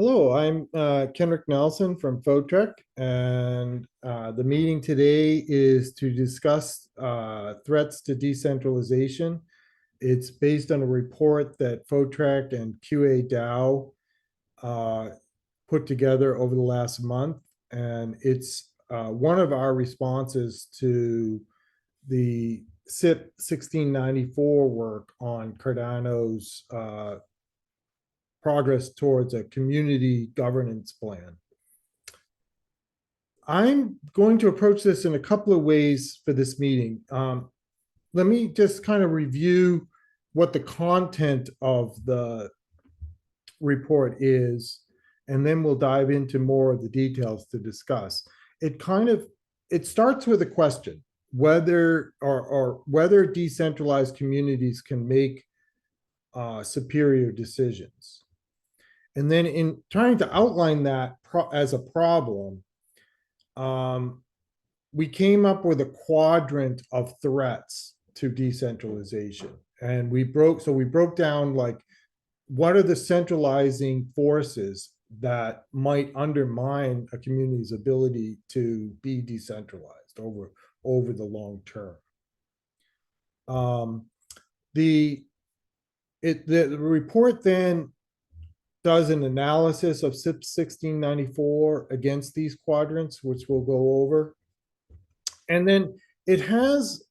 Hello, I'm Kenric Nelson from Photrek, and the meeting today is to discuss threats to decentralization. It's based on a report that Photrek and QADAO put together over the last month, and it's one of our responses to the CIP 1694 work on Cardano's progress towards a community governance plan. I'm going to approach this in a couple of ways for this meeting. Let me just kind of review what the content of the report is, and then we'll dive into more of the details to discuss. It starts with a question, whether decentralized communities can make superior decisions. And then in trying to outline that as a problem, we came up with a quadrant of threats to decentralization. And we broke down, like, what are the centralizing forces that might undermine a community's ability to be decentralized over the long term. The report then does an analysis of CIP 1694 against these quadrants, which we'll go over. And then it has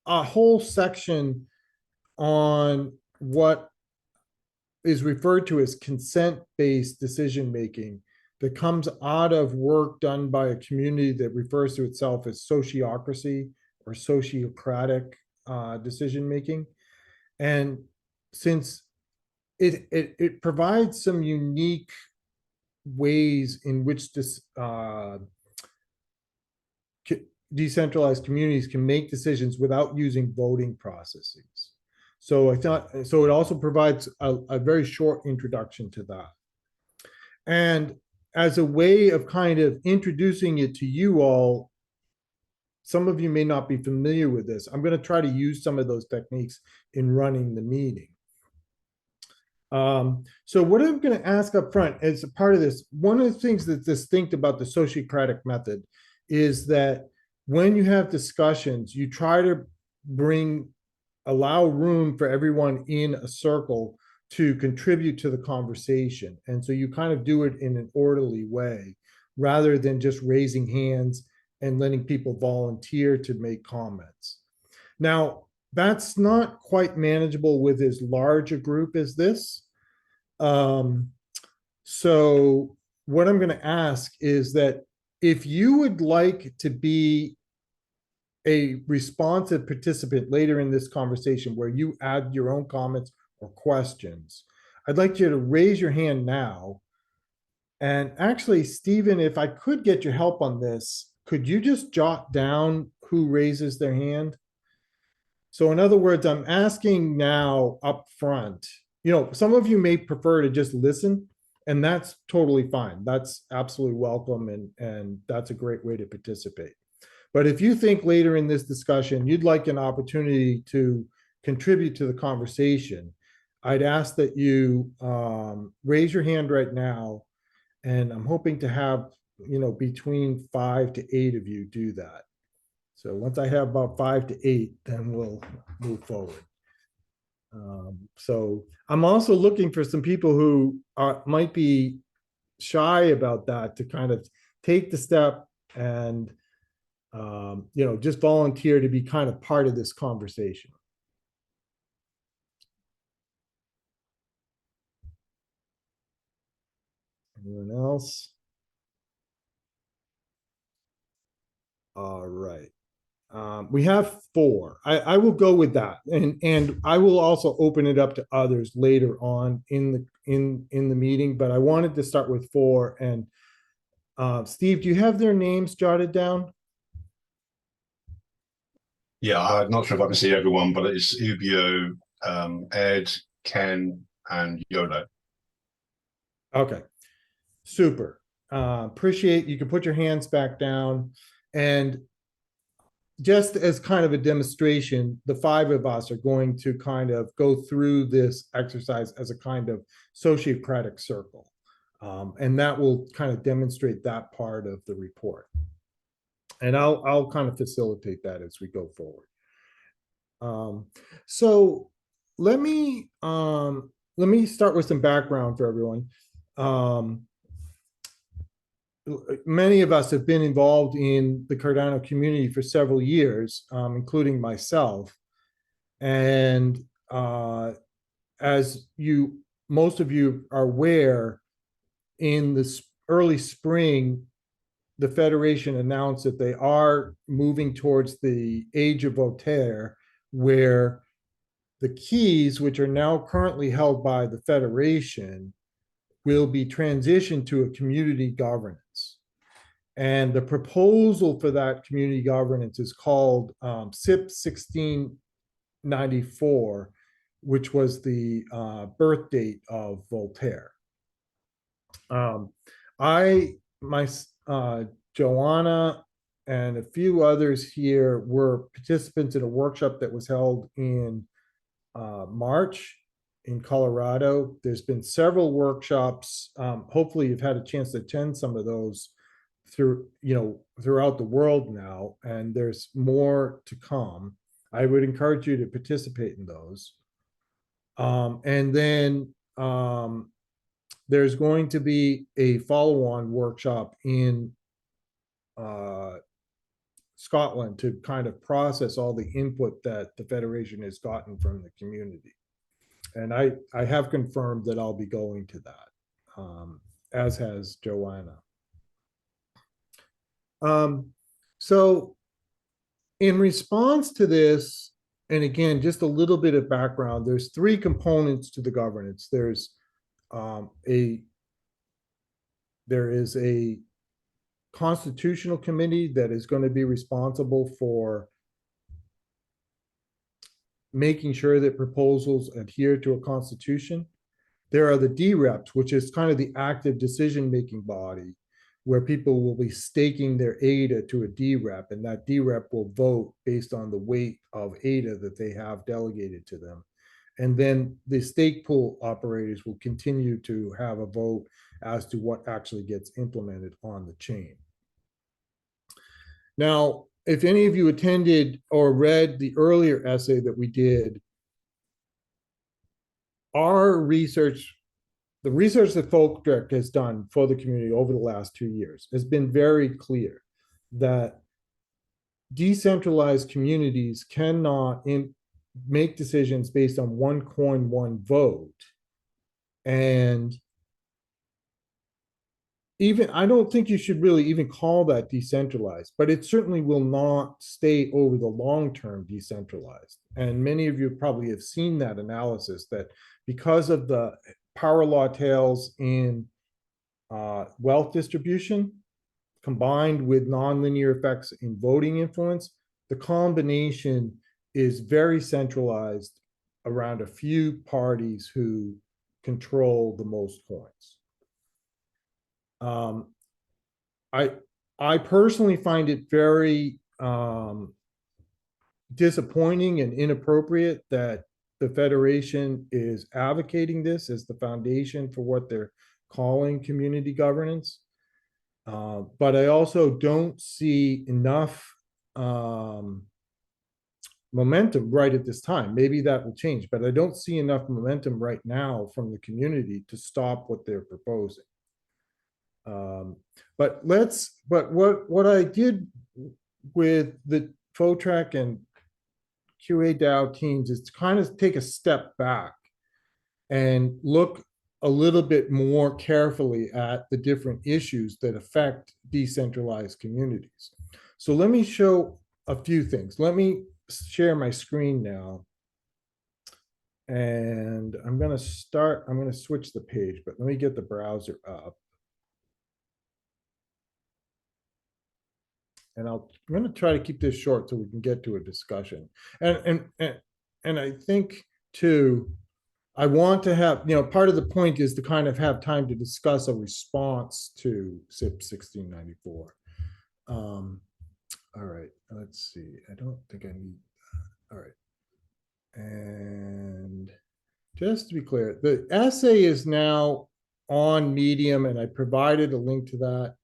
a whole section on what is referred to as consent-based decision-making that comes out of work done by a community that refers to itself as sociocracy or sociocratic decision-making. And since it provides some unique ways in which this decentralized communities can make decisions without using voting processes. So it also provides a very short introduction to that. And as a way of kind of introducing it to you all, some of you may not be familiar with this. I'm going to try to use some of those techniques in running the meeting. So what I'm going to ask up front as a part of this, one of the things that's distinct about the Sociocratic method is that when you have discussions, you try to allow room for everyone in a circle to contribute to the conversation. And so you kind of do it in an orderly way, rather than just raising hands and letting people volunteer to make comments. Now, that's not quite manageable with as large a group as this. So what I'm going to ask is that if you would like to be a responsive participant later in this conversation where you add your own comments or questions, I'd like you to raise your hand now. And actually, Stephen, if I could get your help on this, could you just jot down who raises their hand? So in other words, I'm asking now up front, some of you may prefer to just listen, and that's totally fine. That's absolutely welcome, and that's a great way to participate. But if you think later in this discussion you'd like an opportunity to contribute to the conversation, I'd ask that you raise your hand right now, and I'm hoping to have between 5 to 8 of you do that. So once I have about 5 to 8, then we'll move forward. So I'm also looking for some people who might be shy about that to kind of take the step and just volunteer to be kind of part of this conversation. Anyone else? All right. We have 4. I will go with that, and I will also open it up to others later on in the meeting. But I wanted to start with 4. And Steve, do you have their names jotted down? Yeah, I'm not sure if I can see everyone, but it's Ubio, Ed, Ken, and Yolo. Okay, super. Appreciate you can put your hands back down. And just as kind of a demonstration, the 5 of us are going to kind of go through this exercise as a kind of sociocratic circle. And that will kind of demonstrate that part of the report. And I'll kind of facilitate that as we go forward. So let me start with some background for everyone. Many of us have been involved in the Cardano community for several years, including myself. And as most of you are aware, in the early spring, the Federation announced that they are moving towards the age of Voltaire, where the keys, which are now currently held by the Federation, will be transitioned to a community governance. And the proposal for that community governance is called CIP-1694, which was the birth date of Voltaire. Joanna and a few others here were participants in a workshop that was held in March in Colorado. There's been several workshops. Hopefully you've had a chance to attend some of those throughout the world now, and there's more to come. I would encourage you to participate in those. And then there's going to be a follow-on workshop in Scotland to kind of process all the input that the Federation has gotten from the community. And I have confirmed that I'll be going to that, as has Joanna. So in response to this, and again, just a little bit of background, there's three components to the governance. There is a constitutional committee that is going to be responsible for making sure that proposals adhere to a constitution. There are the dReps, which is kind of the active decision-making body, where people will be staking their ADA to a dRep, and that dRep will vote based on the weight of ADA that they have delegated to them. And then the stake pool operators will continue to have a vote as to what actually gets implemented on the chain. Now, if any of you attended or read the earlier essay that we did, our research, the research that Photrek has done for the community over the last 2 years has been very clear that decentralized communities cannot make decisions based on one coin, one vote. And even, I don't think you should really even call that decentralized, but it certainly will not stay over the long term decentralized. And many of you probably have seen that analysis, that because of the power law tails in wealth distribution, combined with nonlinear effects in voting influence, the combination is very centralized around a few parties who control the most coins. I personally find it very disappointing and inappropriate that the Federation is advocating this as the foundation for what they're calling community governance. But I also don't see enough momentum right at this time. Maybe that will change, but I don't see enough momentum right now from the community to stop what they're proposing. But what I did with the Photrek and QADAO teams is to kind of take a step back and look a little bit more carefully at the different issues that affect decentralized communities. So let me show a few things. Let me share my screen now. And I'm going to switch the page, but let me get the browser up. And I'm going to try to keep this short so we can get to a discussion. And I think too, I want to have, part of the point is to kind of have time to discuss a response to CIP-1694. All right, let's see. I don't think I need, all right. And just to be clear, the essay is now on Medium, and I provided a link to that.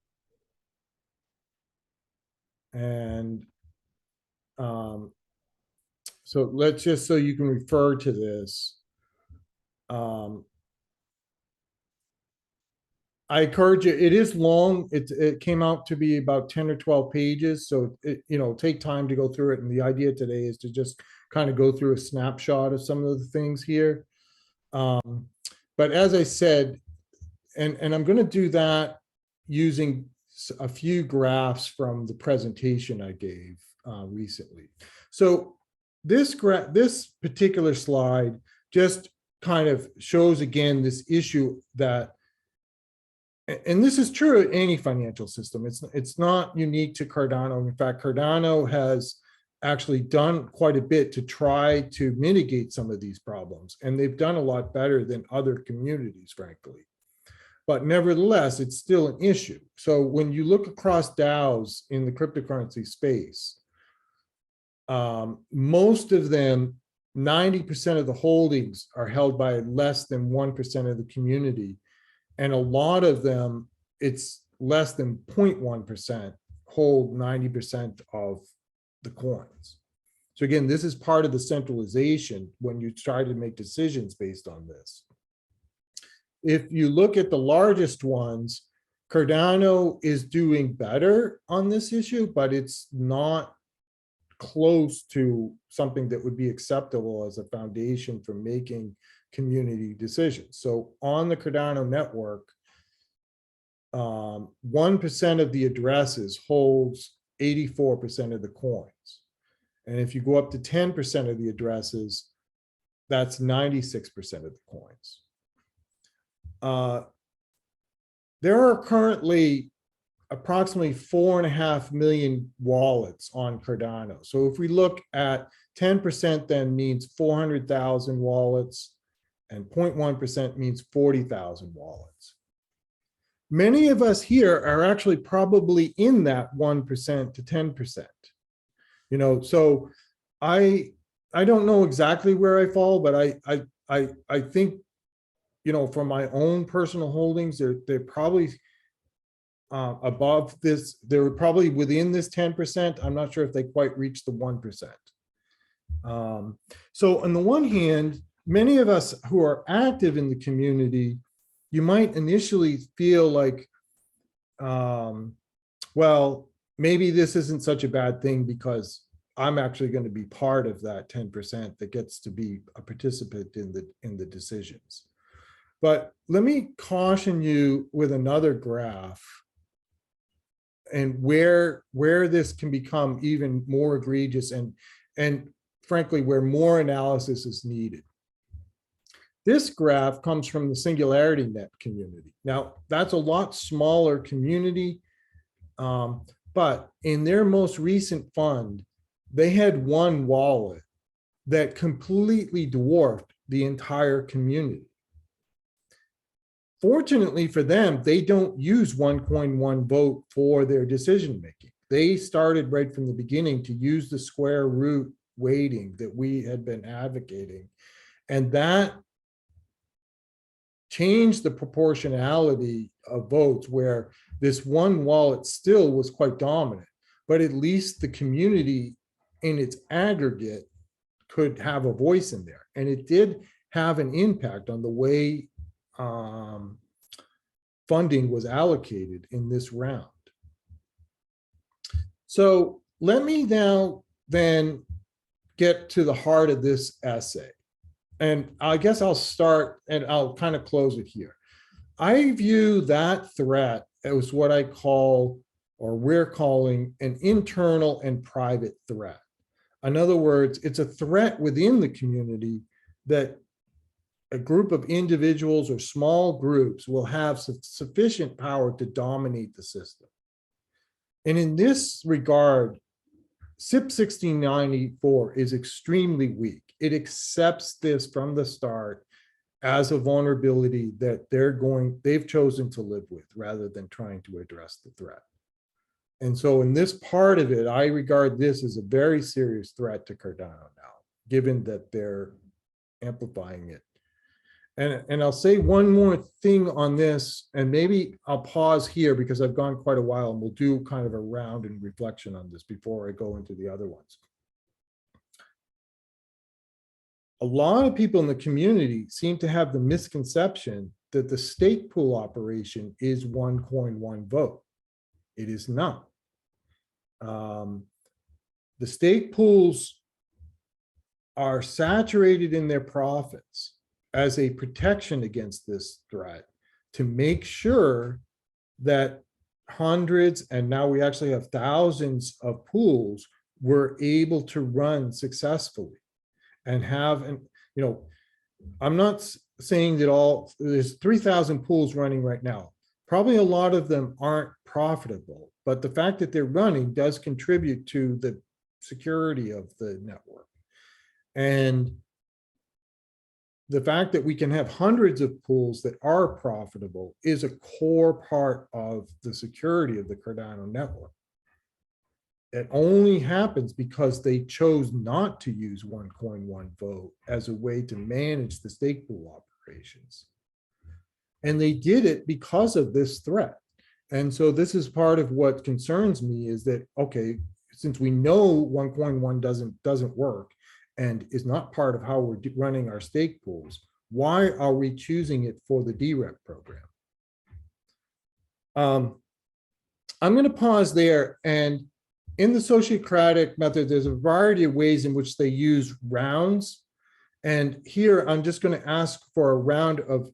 And so let's just, so you can refer to this. I encourage you, it is long. It came out to be about 10 or 12 pages. So take time to go through it. And the idea today is to just kind of go through a snapshot of some of the things here. But as I said, and I'm going to do that using a few graphs from the presentation I gave recently. So this particular slide just kind of shows again this issue that, and this is true in any financial system. It's not unique to Cardano. In fact, Cardano has actually done quite a bit to try to mitigate some of these problems, and they've done a lot better than other communities, frankly. But nevertheless, it's still an issue. So when you look across DAOs in the cryptocurrency space, most of them, 90% of the holdings are held by less than 1% of the community. And a lot of them, it's less than 0.1% hold 90% of the coins. So again, this is part of the centralization when you try to make decisions based on this. If you look at the largest ones, Cardano is doing better on this issue, but it's not close to something that would be acceptable as a foundation for making community decisions. So on the Cardano network, 1% of the addresses holds 84% of the coins. And if you go up to 10% of the addresses, that's 96% of the coins. There are currently approximately 4.5 million wallets on Cardano. So if we look at 10%, then means 400,000 wallets, and 0.1% means 40,000 wallets. Many of us here are actually probably in that 1% to 10%. So I don't know exactly where I fall, but I think, from my own personal holdings, they're probably above this. They're probably within this 10%. I'm not sure if they quite reach the 1%. So on the one hand, many of us who are active in the community, you might initially feel like, well, maybe this isn't such a bad thing because I'm actually going to be part of that 10% that gets to be a participant in the decisions. But let me caution you with another graph, and where this can become even more egregious and frankly, where more analysis is needed. This graph comes from the SingularityNET community. Now, that's a lot smaller community, but in their most recent fund, they had one wallet that completely dwarfed the entire community. Fortunately for them, they don't use one coin, one vote for their decision making. They started right from the beginning to use the square root weighting that we had been advocating. And that changed the proportionality of votes, where this one wallet still was quite dominant, but at least the community in its aggregate could have a voice in there. And it did have an impact on the way funding was allocated in this round. So let me now then get to the heart of this essay. And I guess I'll start and I'll kind of close it here. I view that threat as what I call, or we're calling, an internal and private threat. In other words, it's a threat within the community that a group of individuals or small groups will have sufficient power to dominate the system. And in this regard, CIP-1694 is extremely weak. It accepts this from the start as a vulnerability that they've chosen to live with rather than trying to address the threat. And so in this part of it, I regard this as a very serious threat to Cardano now, given that they're amplifying it. And I'll say one more thing on this, and maybe I'll pause here because I've gone quite a while, and we'll do kind of a round and reflection on this before I go into the other ones. A lot of people in the community seem to have the misconception that the stake pool operation is one coin, one vote. It is not. The stake pools are saturated in their profits as a protection against this threat to make sure that hundreds, and now we actually have thousands of pools were able to run successfully and have, and I'm not saying that there's 3,000 pools running right now. Probably a lot of them aren't profitable, but the fact that they're running does contribute to the security of the network. And the fact that we can have hundreds of pools that are profitable is a core part of the security of the Cardano network. It only happens because they chose not to use one coin, one vote as a way to manage the stake pool operations. And they did it because of this threat. And so this is part of what concerns me, is that, okay, since we know one coin, one doesn't work, and is not part of how we're running our stake pools, why are we choosing it for the dRep program? I'm going to pause there. And in the Sociocratic method, there's a variety of ways in which they use rounds. And here, I'm just going to ask for a round of,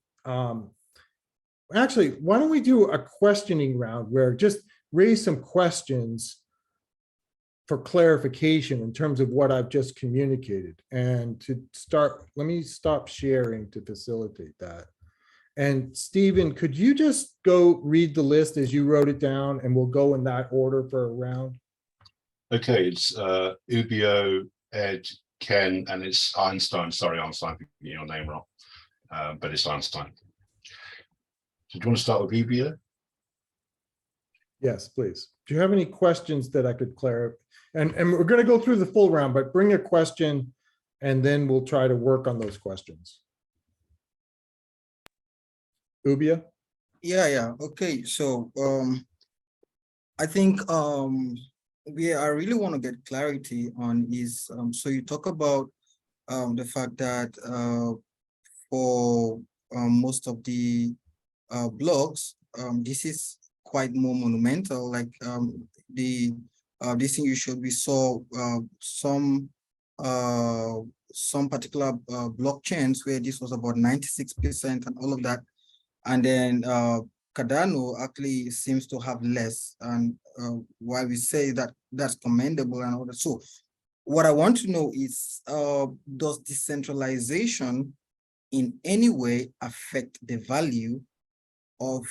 actually, why don't we do a questioning round where just raise some questions for clarification in terms of what I've just communicated. And to start, let me stop sharing to facilitate that. And Stephen, could you just go read the list as you wrote it down, and we'll go in that order for a round? Okay, it's Ubio, Ed, Ken, and it's Eystein. Sorry, Eystein, for getting your name wrong, but it's Eystein. So do you want to start with Ubio? Yes, please. Do you have any questions that I could clarify? And we're going to go through the full round, but bring a question, and then we'll try to work on those questions. Ubio? Yeah. Okay. So I think I really want to get clarity on is so you talk about the fact that for most of the blogs, this is quite more monumental. Like this thing you showed, we saw some particular blockchains where this was about 96% and all of that. And then Cardano actually seems to have less, and why we say that that's commendable and all that. So what I want to know is, does decentralization in any way affect the value of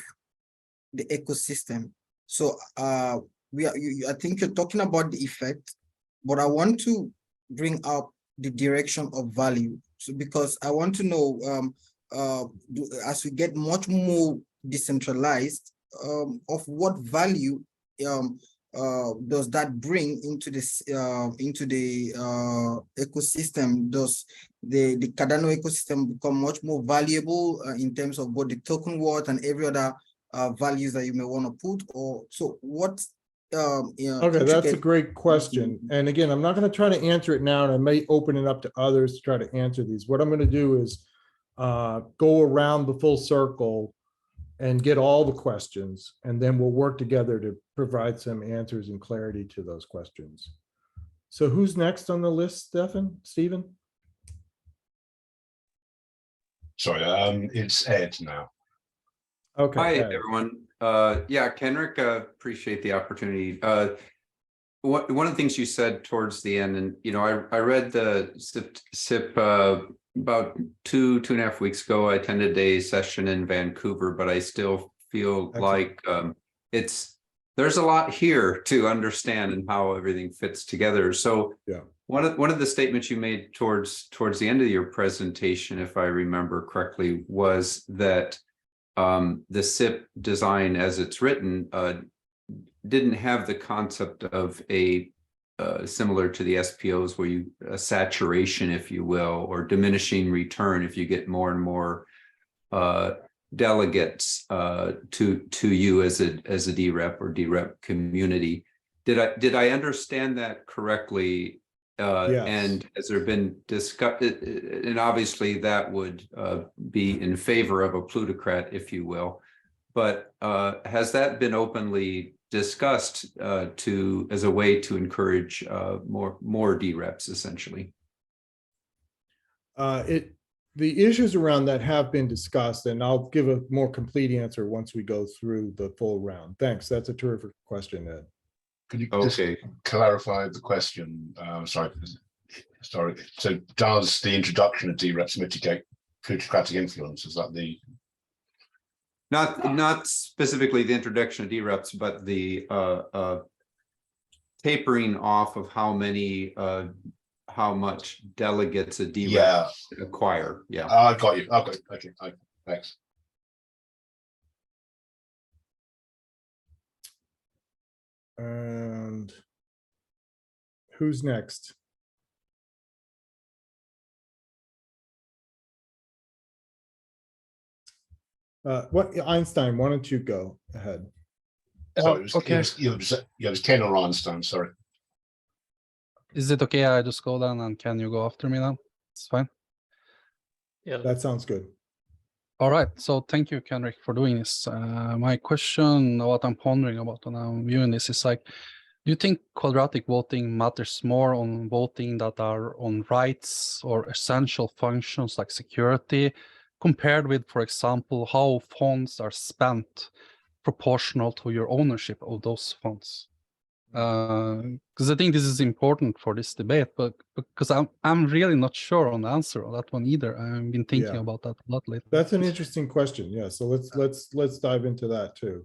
the ecosystem? So I think you're talking about the effect, but I want to bring up the direction of value. So because I want to know, as we get much more decentralized, of what value does that bring into this into the ecosystem? Does the Cardano ecosystem become much more valuable in terms of both the token worth and every other values that you may want to put? Or so what? Okay, that's a great question. And again, I'm not going to try to answer it now, and I may open it up to others to try to answer these. What I'm going to do is go around the full circle and get all the questions, and then we'll work together to provide some answers and clarity to those questions. So who's next on the list, Stephen? Sorry, it's Ed now. Okay. Hi, Ed. everyone. Yeah, Kenric, appreciate the opportunity. One of the things you said towards the end, and I read the CIP about two and a half weeks ago. I attended a session in Vancouver, but I still feel like there's a lot here to understand and how everything fits together. So yeah, one of the statements you made towards the end of your presentation, if I remember correctly, was that the CIP design as it's written didn't have the concept of a similar to the SPOs, where a saturation, if you will, or diminishing return if you get more and more delegates to you as a dRep or dRep community. Did I understand that correctly? Yes. And has there been discuss? And obviously that would be in favor of a plutocrat, if you will. But has that been openly discussed as a way to encourage more dReps, essentially? The issues around that have been discussed, and I'll give a more complete answer once we go through the full round. Thanks. That's a terrific question, Ed. Could you just clarify the question? Sorry. So does the introduction of dReps mitigate plutocratic influence? Is that the... Not specifically the introduction of dReps, but the tapering off of how much delegates a dRep acquire. Yeah, I got you. Okay, thanks. And who's next? What Eystein? Why don't you go ahead? Sorry, Okay. It was Ken or Einstein. Sorry. Is it okay? I just go down, and can you go after me now? It's fine. Yeah, That sounds good. All right. So thank you, Kenric, for doing this. My question, what I'm pondering about when I'm viewing this is like, do you think quadratic voting matters more on voting that are on rights or essential functions like security, compared with, for example, how funds are spent proportional to your ownership of those funds? Because I think this is important for this debate, but because I'm really not sure on the answer on that one either. I've been thinking about that a lot lately. That's an interesting question. Yeah, so let's dive into that too.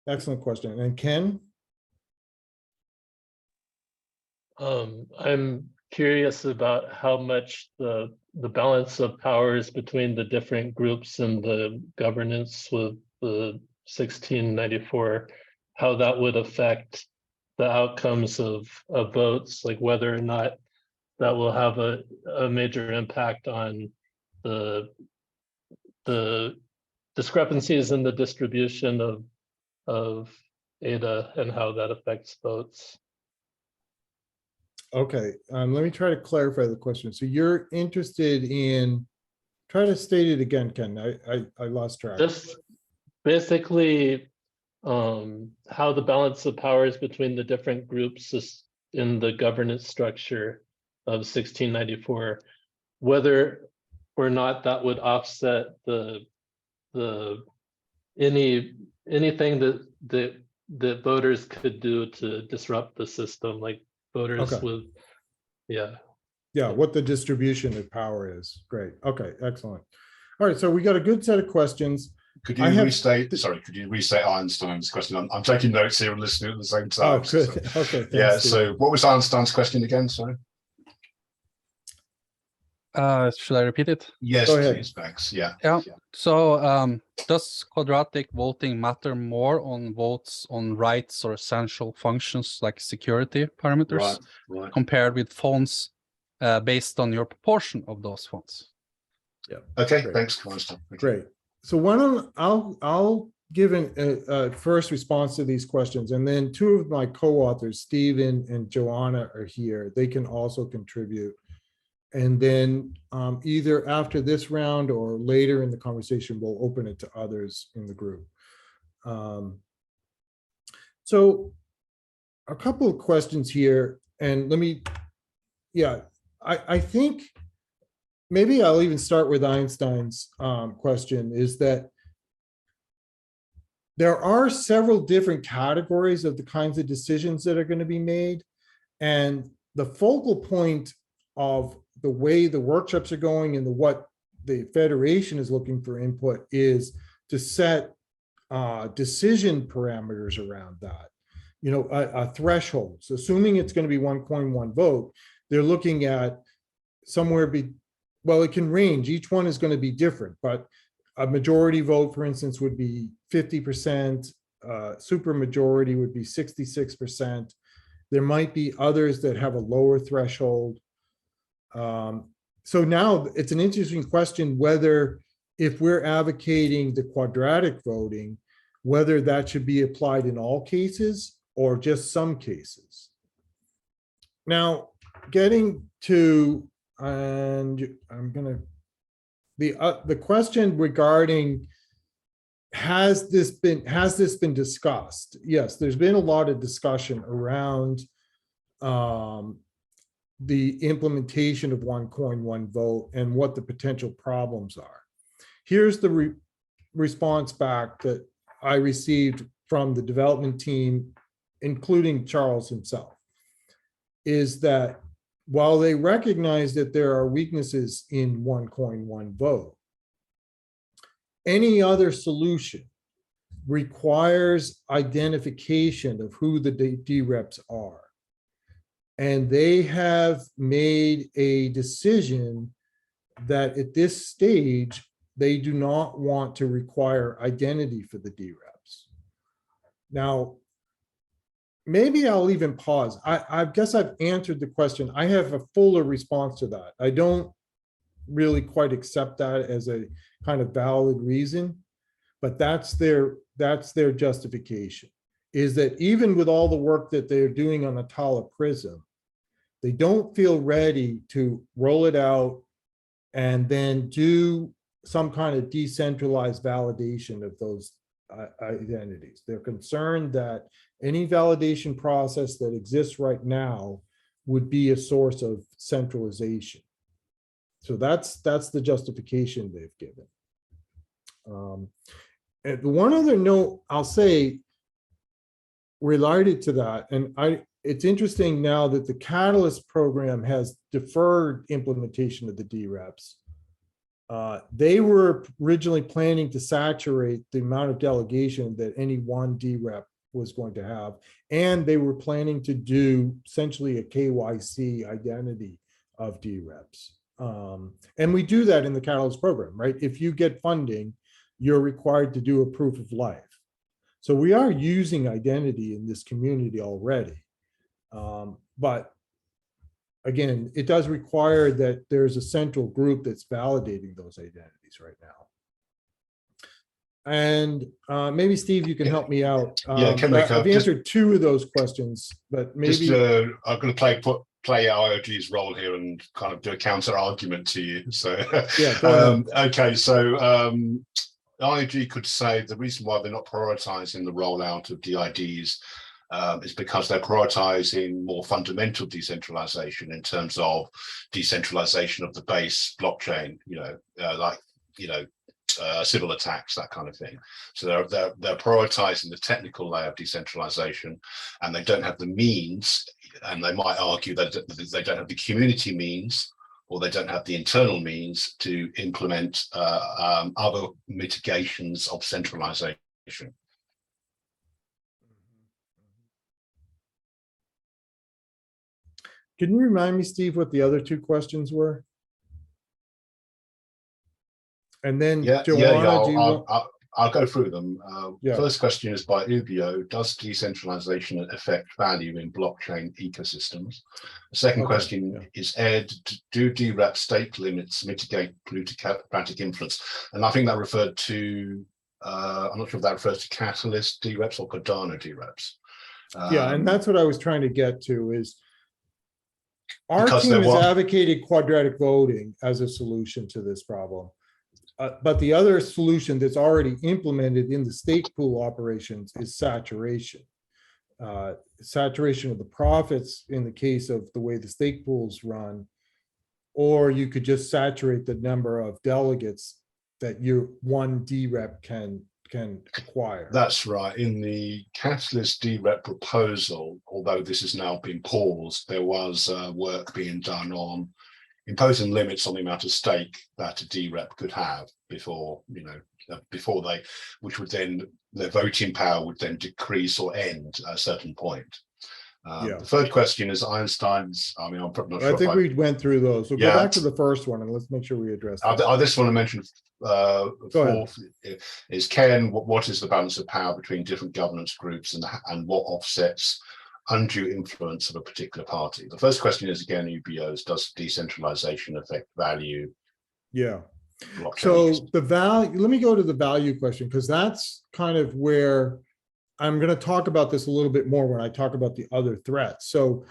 Excellent question. And Ken? I'm curious about how much the balance of powers between the different groups and the governance with the 1694, how that would affect the outcomes of votes, like whether or not that will have a major impact on the discrepancies in the distribution of ADA and how that affects votes. Okay, let me try to clarify the question. So you're interested in, try to state it again, Ken. I lost track. Just basically how the balance of powers between the different groups is in the governance structure of 1694, whether or not that would offset anything that voters could do to disrupt the system, like voters with, what the distribution of power is. Great. Okay, excellent. All right, so we got a good set of questions. Could you restate? Sorry, could you restate Einstein's question? I'm taking notes here and listening at the same time. Oh, good. So, okay. Thanks, so what was Einstein's question again? Sorry. Should I repeat it? Yes, please. Thanks. Yeah. So does quadratic voting matter more on votes on rights or essential functions like security parameters, compared with funds based on your proportion of those funds? Yeah. Okay. Great. Thanks, Einstein. Great. So why don't I'll give a first response to these questions, and then two of my co-authors, Stephen and Joanna, are here. They can also contribute. And then either after this round or later in the conversation, we'll open it to others in the group. So a couple of questions here, and let me, I think maybe I'll even start with Einstein's question, is that there are several different categories of the kinds of decisions that are going to be made. And the focal point of the way the workshops are going and what the Federation is looking for input is to set decision parameters around that. You know, a threshold. So assuming it's going to be one coin, one vote, they're looking at somewhere well, it can range. Each one is going to be different, but a majority vote, for instance, would be 50%. Super majority would be 66%. There might be others that have a lower threshold. So now it's an interesting question whether if we're advocating the quadratic voting, whether that should be applied in all cases or just some cases. Now, getting to, and I'm gonna, the question regarding, has this been discussed? Yes, there's been a lot of discussion around the implementation of one coin, one vote, and what the potential problems are. Here's the response back that I received from the development team, including Charles himself, is that while they recognize that there are weaknesses in one coin, one vote, any other solution requires identification of who the dReps are. And they have made a decision that at this stage, they do not want to require identity for the dReps. Now, maybe I'll even pause. I guess I've answered the question. I have a fuller response to that. I don't really quite accept that as a kind of valid reason, but that's their justification, is that even with all the work that they're doing on the Tala Prism, they don't feel ready to roll it out and then do some kind of decentralized validation of those identities. They're concerned that any validation process that exists right now would be a source of centralization. So that's the justification they've given. And one other note I'll say related to that, and it's interesting now that the Catalyst program has deferred implementation of the dReps. They were originally planning to saturate the amount of delegation that any one dRep was going to have, and they were planning to do essentially a KYC identity of dReps. And we do that in the Catalyst program, right? If you get funding, you're required to do a proof of life. So we are using identity in this community already. But again, it does require that there's a central group that's validating those identities right now. And maybe Steve, you can help me out. Kenric, I've answered two of those questions, but maybe I'm going to play IOG's role here and kind of do a counter argument to you. So yeah, go ahead. okay, so IOG could say the reason why they're not prioritizing the rollout of DIDs is because they're prioritizing more fundamental decentralization in terms of decentralization of the base blockchain, civil attacks, that kind of thing. So they're prioritizing the technical layer of decentralization, and they don't have the means, and they might argue that they don't have the community means, or they don't have the internal means to implement other mitigations of centralization. Can you remind me, Steve, what the other two questions were? And then, Joanna, I'll go through them. Yeah. First question is by Ubio. Does decentralization affect value in blockchain ecosystems? The second question is, Ed, do dRep stake limits mitigate plutocratic influence? And I think that referred to, I'm not sure if that refers to Catalyst dReps or Cardano dReps. Yeah, and that's what I was trying to get to is, our team has advocated quadratic voting as a solution to this problem. But the other solution that's already implemented in the stake pool operations is saturation. Saturation of the profits in the case of the way the stake pools run, or you could just saturate the number of delegates that your one dRep can acquire. That's right. In the Catalyst dRep proposal, although this has now been paused, there was work being done on imposing limits on the amount of stake that a dRep could have before they, which would then, their voting power would then decrease or end at a certain point. The third question is Eystein's. I mean, I'm not sure. I think we went through those. We'll go back to the first one and let's make sure we address that. I just want to mention fourth is Ken, what is the balance of power between different governance groups and what offsets undue influence of a particular party? The first question is again, UBOs, does decentralization affect value? Yeah. blockchains. So the value, let me go to the value question, because that's kind of where I'm going to talk about this a little bit more when I talk about the other threats. So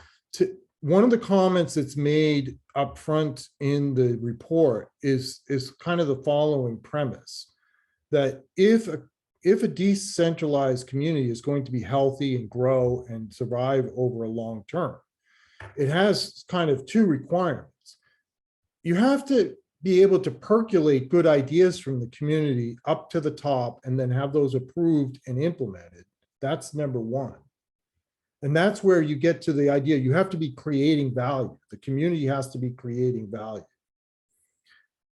one of the comments that's made up front in the report is kind of the following premise, that if a decentralized community is going to be healthy and grow and survive over a long term, it has kind of two requirements. You have to be able to percolate good ideas from the community up to the top and then have those approved and implemented. That's number one. And that's where you get to the idea, you have to be creating value. The community has to be creating value.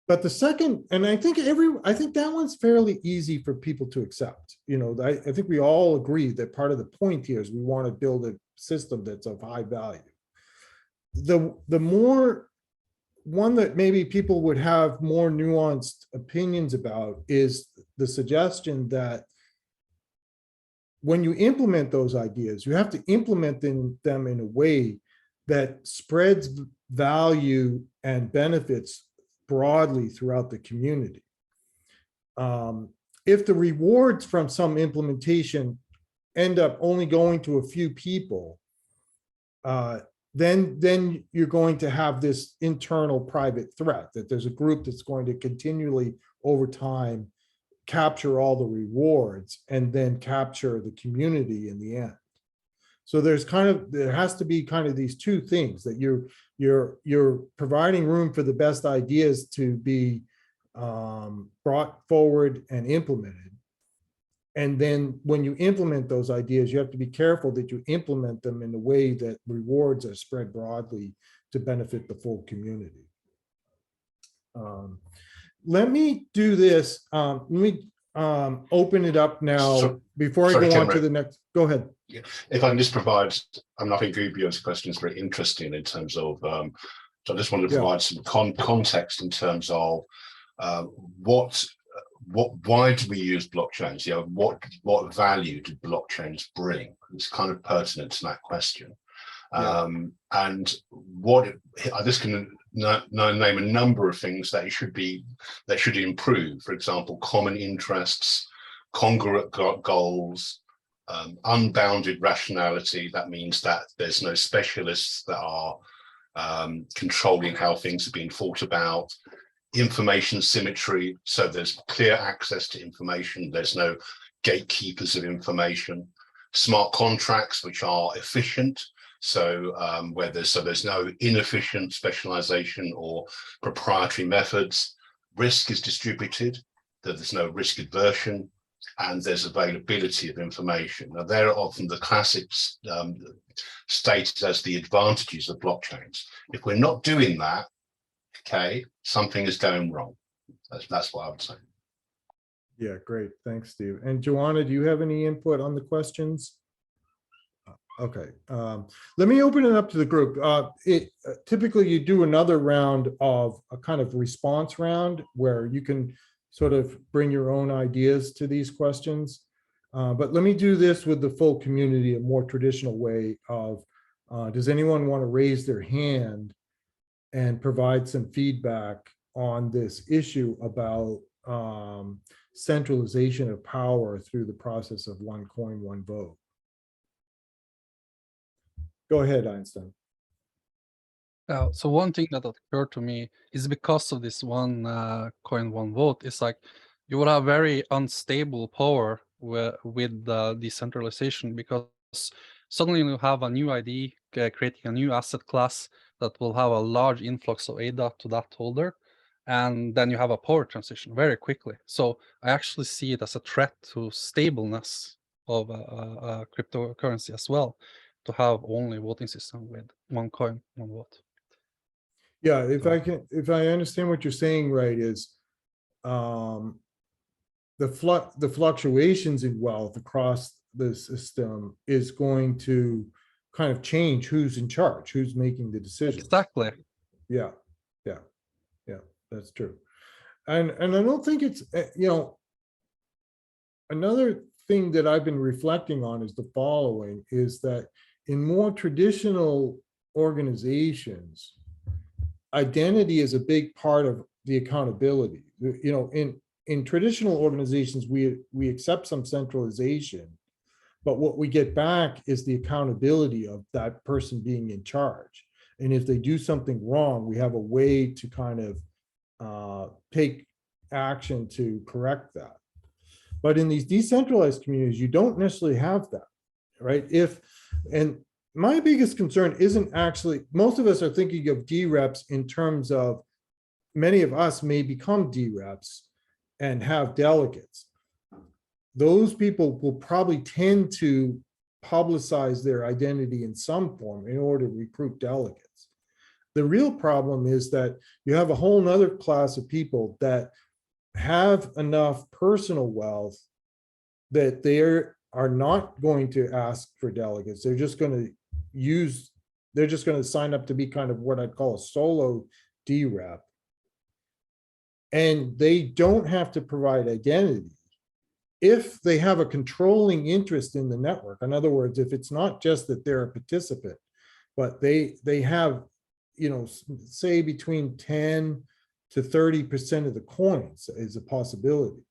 But the second, and I think that one's fairly easy for people to accept. You know, I think we all agree that part of the point here is we want to build a system that's of high value. The more one that maybe people would have more nuanced opinions about is the suggestion that when you implement those ideas, you have to implement them in a way that spreads value and benefits broadly throughout the community. If the rewards from some implementation end up only going to a few people, then you're going to have this internal private threat that there's a group that's going to continually over time capture all the rewards and then capture the community in the end. So there has to be kind of these two things, that you're providing room for the best ideas to be brought forward and implemented. And then when you implement those ideas, you have to be careful that you implement them in a way that rewards are spread broadly to benefit the full community. Let me do this. Let me open it up now before I go on to the next. Go ahead. Yeah. If I can just provide, I think Ubio's question is very interesting in terms of, so I just wanted to provide some context in terms of why do we use blockchains? You know, what value do blockchains bring? It's kind of pertinent to that question. And I just can name a number of things that should improve. For example, common interests, congruent goals, unbounded rationality. That means that there's no specialists that are controlling how things are being thought about. Information symmetry, so there's clear access to information. There's no gatekeepers of information. Smart contracts, which are efficient. So there's no inefficient specialization or proprietary methods. Risk is distributed, that there's no risk aversion, and there's availability of information. Now, they're often the classic stated as the advantages of blockchains. If we're not doing that, okay, something is going wrong. That's what I would say. Yeah, great. Thanks, Steve. And Joanna, do you have any input on the questions? Okay, let me open it up to the group. Typically, you do another round of a kind of response round where you can sort of bring your own ideas to these questions. But let me do this with the full community, a more traditional way of, does anyone want to raise their hand and provide some feedback on this issue about centralization of power through the process of one coin, one vote? Go ahead, Eystein. So one thing that occurred to me is because of this one coin, one vote, it's like you would have very unstable power with decentralization, because suddenly you have a new ID creating a new asset class that will have a large influx of ADA to that holder, and then you have a power transition very quickly. So I actually see it as a threat to stableness of cryptocurrency as well, to have only voting system with one coin, one vote. Yeah, if I understand what you're saying right, is the fluctuations in wealth across the system is going to kind of change who's in charge, who's making the decisions. Exactly. Yeah, that's true. And I don't think it's, you know, another thing that I've been reflecting on is the following, is that in more traditional organizations, identity is a big part of the accountability. You know, in traditional organizations, we accept some centralization, but what we get back is the accountability of that person being in charge. And if they do something wrong, we have a way to kind of take action to correct that. But in these decentralized communities, you don't necessarily have that, right? And my biggest concern isn't actually, most of us are thinking of dReps in terms of many of us may become dReps and have delegates. Those people will probably tend to publicize their identity in some form in order to recruit delegates. The real problem is that you have a whole nother class of people that have enough personal wealth that they are not going to ask for delegates. They're just going to sign up to be kind of what I'd call a solo dRep. And they don't have to provide identity if they have a controlling interest in the network. In other words, if it's not just that they're a participant, but they have, you know, say between 10 to 30% of the coins is a possibility.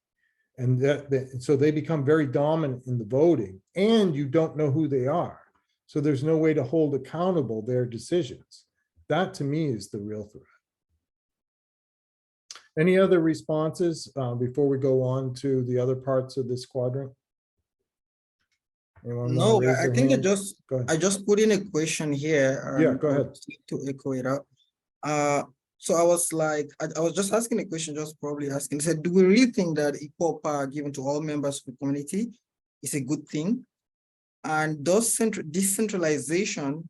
And so they become very dominant in the voting, and you don't know who they are. So there's no way to hold accountable their decisions. That to me is the real threat. Any other responses before we go on to the other parts of this quadrant? Anyone No, wanna raise I their think hand? Go ahead. I just put in a question here. Yeah, go ahead. To echo it up. So I was like, I was just asking a question, just probably asking, said, do we really think that equal power given to all members of the community is a good thing? And does decentralization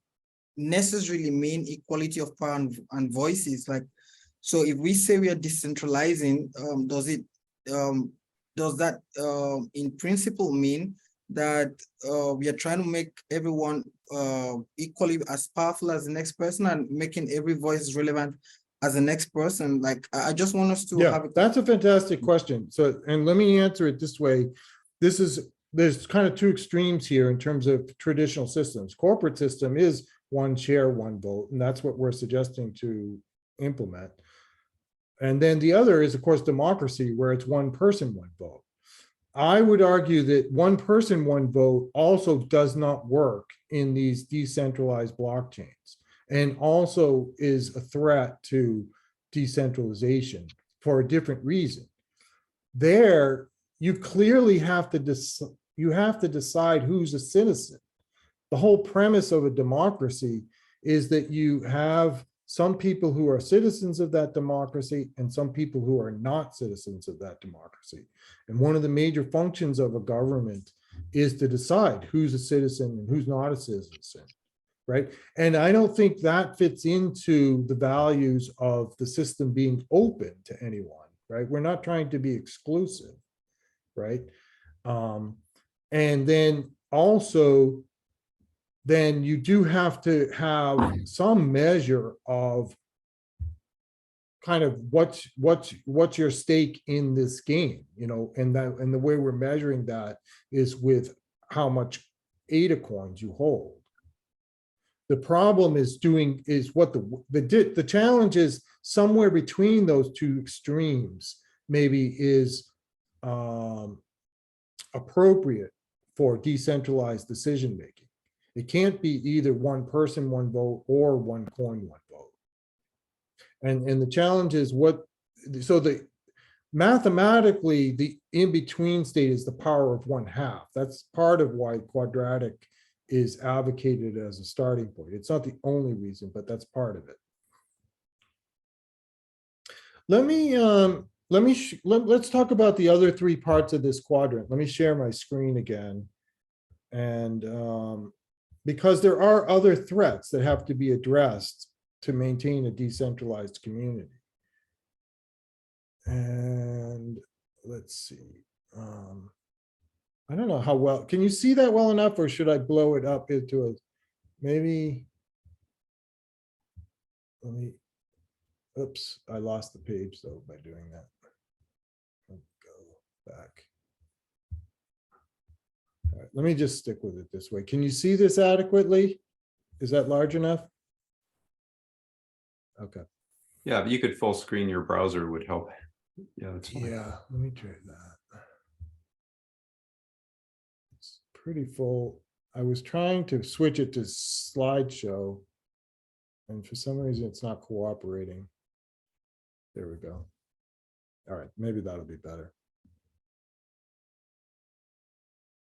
necessarily mean equality of power and voices? Like, so if we say we are decentralizing, does that in principle mean that we are trying to make everyone equally as powerful as the next person and making every voice relevant as the next person? Like, I just want us to have that's a fantastic question. So, and let me answer it this way. There's kind of two extremes here in terms of traditional systems. Corporate system is one chair, one vote, and that's what we're suggesting to implement. And then the other is, of course, democracy, where it's one person, one vote. I would argue that one person, one vote also does not work in these decentralized blockchains, and also is a threat to decentralization for a different reason. There, you clearly have to decide who's a citizen. The whole premise of a democracy is that you have some people who are citizens of that democracy and some people who are not citizens of that democracy. And one of the major functions of a government is to decide who's a citizen and who's not a citizen, right? And I don't think that fits into the values of the system being open to anyone, right? We're not trying to be exclusive, right? And then also, then you do have to have some measure of kind of what's your stake in this game, you know, and the way we're measuring that is with how much ADA coins you hold. The problem is what the challenge is somewhere between those two extremes, maybe is appropriate for decentralized decision making. It can't be either one person, one vote, or one coin, one vote. And the challenge is mathematically, the in-between state is the power of 1/2. That's part of why quadratic is advocated as a starting point. It's not the only reason, but that's part of it. Let's talk about the other three parts of this quadrant. Let me share my screen again. And because there are other threats that have to be addressed to maintain a decentralized community. And let's see. I don't know how well, can you see that well enough, or should I blow it up into a, maybe, oops, I lost the page though by doing that. Let me go back. All right, let me just stick with it this way. Can you see this adequately? Is that large enough? Okay. Yeah, but you could full screen your browser would help. Yeah, that's fine. Yeah, let me try that. It's pretty full. I was trying to switch it to slideshow, and for some reason it's not cooperating. There we go. All right, maybe that'll be better.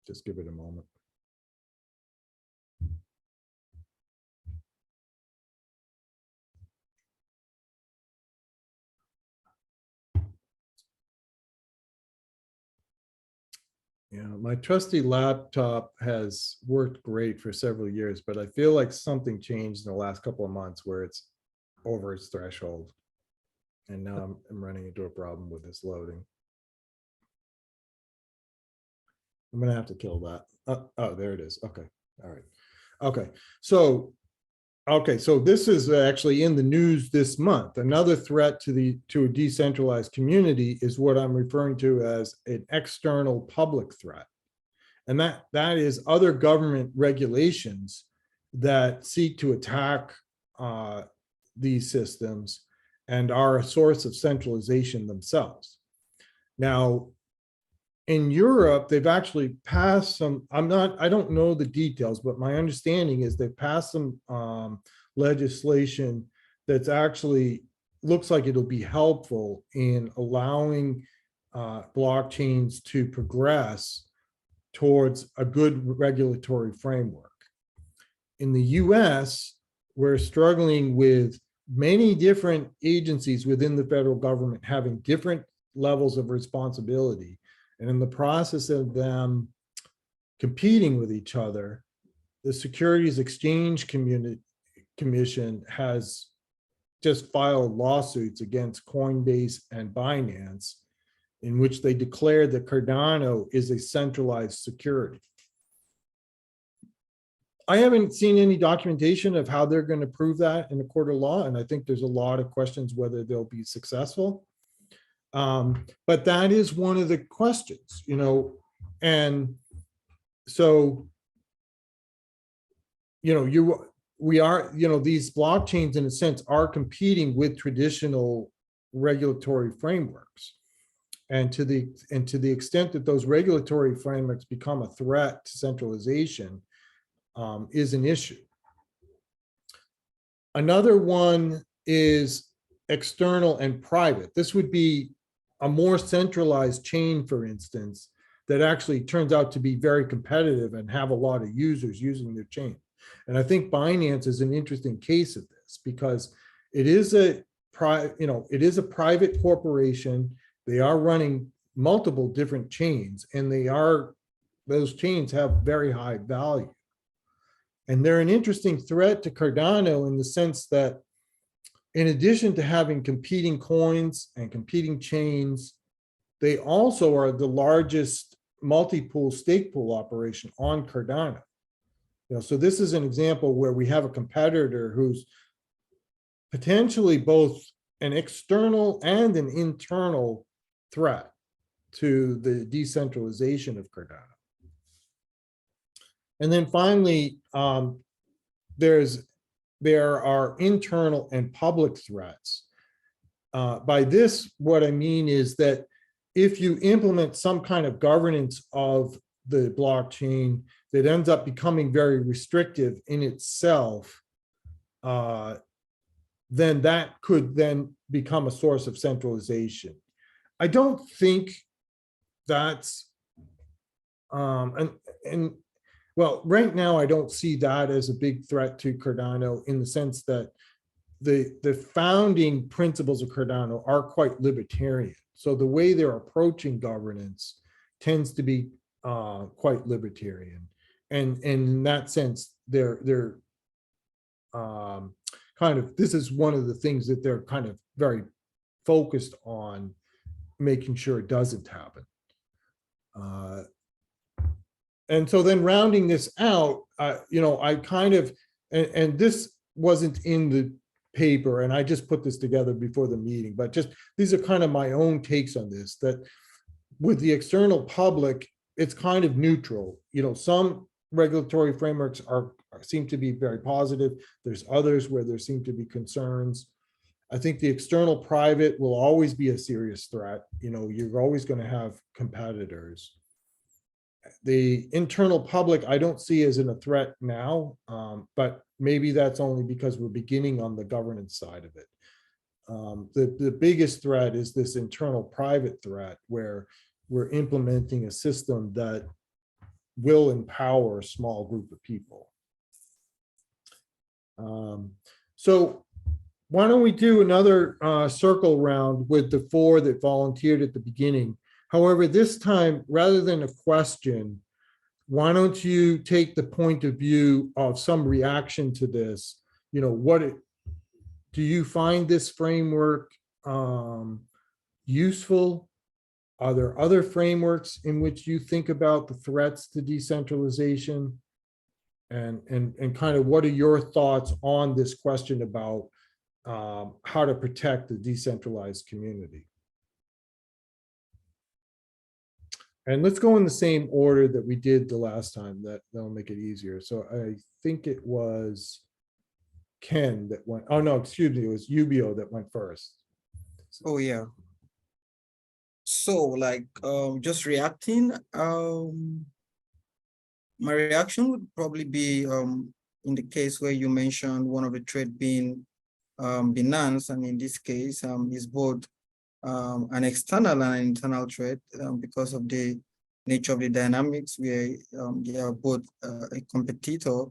Just give it a moment. Yeah, my trusty laptop has worked great for several years, but I feel like something changed in the last couple of months where it's over its threshold. And now I'm running into a problem with this loading. I'm gonna have to kill that. Oh, there it is. Okay, all right. Okay, so this is actually in the news this month. Another threat to a decentralized community is what I'm referring to as an external public threat. And that is other government regulations that seek to attack these systems and are a source of centralization themselves. Now, in Europe, they've actually passed some, I don't know the details, but my understanding is they've passed some legislation that's actually looks like it'll be helpful in allowing blockchains to progress towards a good regulatory framework. In the US, we're struggling with many different agencies within the federal government having different levels of responsibility. And in the process of them competing with each other, the Securities Exchange Commission has just filed lawsuits against Coinbase and Binance, in which they declared that Cardano is a centralized security. I haven't seen any documentation of how they're going to prove that in a court of law, and I think there's a lot of questions whether they'll be successful. But that is one of the questions, you know, and so, you know, we are, you know, these blockchains in a sense are competing with traditional regulatory frameworks. And to the extent that those regulatory frameworks become a threat to centralization is an issue. Another one is external and private. This would be a more centralized chain, for instance, that actually turns out to be very competitive and have a lot of users using their chain. And I think Binance is an interesting case of this because it is a private corporation. They are running multiple different chains, and those chains have very high value. And they're an interesting threat to Cardano in the sense that in addition to having competing coins and competing chains, they also are the largest multi-pool stake pool operation on Cardano. You know, so this is an example where we have a competitor who's potentially both an external and an internal threat to the decentralization of Cardano. And then finally, there are internal and public threats. By this, what I mean is that if you implement some kind of governance of the blockchain that ends up becoming very restrictive in itself, then that could then become a source of centralization. I don't think that's, well, right now, I don't see that as a big threat to Cardano in the sense that the founding principles of Cardano are quite libertarian. So the way they're approaching governance tends to be quite libertarian. And in that sense, they're kind of, this is one of the things that they're kind of very focused on making sure it doesn't happen. And so then rounding this out, you know, I kind of, and this wasn't in the paper, and I just put this together before the meeting, but just, these are kind of my own takes on this, that with the external public, it's kind of neutral. You know, some regulatory frameworks seem to be very positive. There's others where there seem to be concerns. I think the external private will always be a serious threat. You know, you're always going to have competitors. The internal public, I don't see as in a threat now, but maybe that's only because we're beginning on the governance side of it. The biggest threat is this internal private threat where we're implementing a system that will empower a small group of people. So why don't we do another circle round with the 4 that volunteered at the beginning? However, this time, rather than a question, why don't you take the point of view of some reaction to this? You know, do you find this framework useful? Are there other frameworks in which you think about the threats to decentralization? And kind of what are your thoughts on this question about how to protect the decentralized community? And let's go in the same order that we did the last time. That'll make it easier. So I think it was Ken that went, oh no, excuse me, it was Ubio that went first. Oh, yeah. So like, just reacting, my reaction would probably be in the case where you mentioned one of the trade being Binance, and in this case is both an external and an internal threat because of the nature of the dynamics where they are both a competitor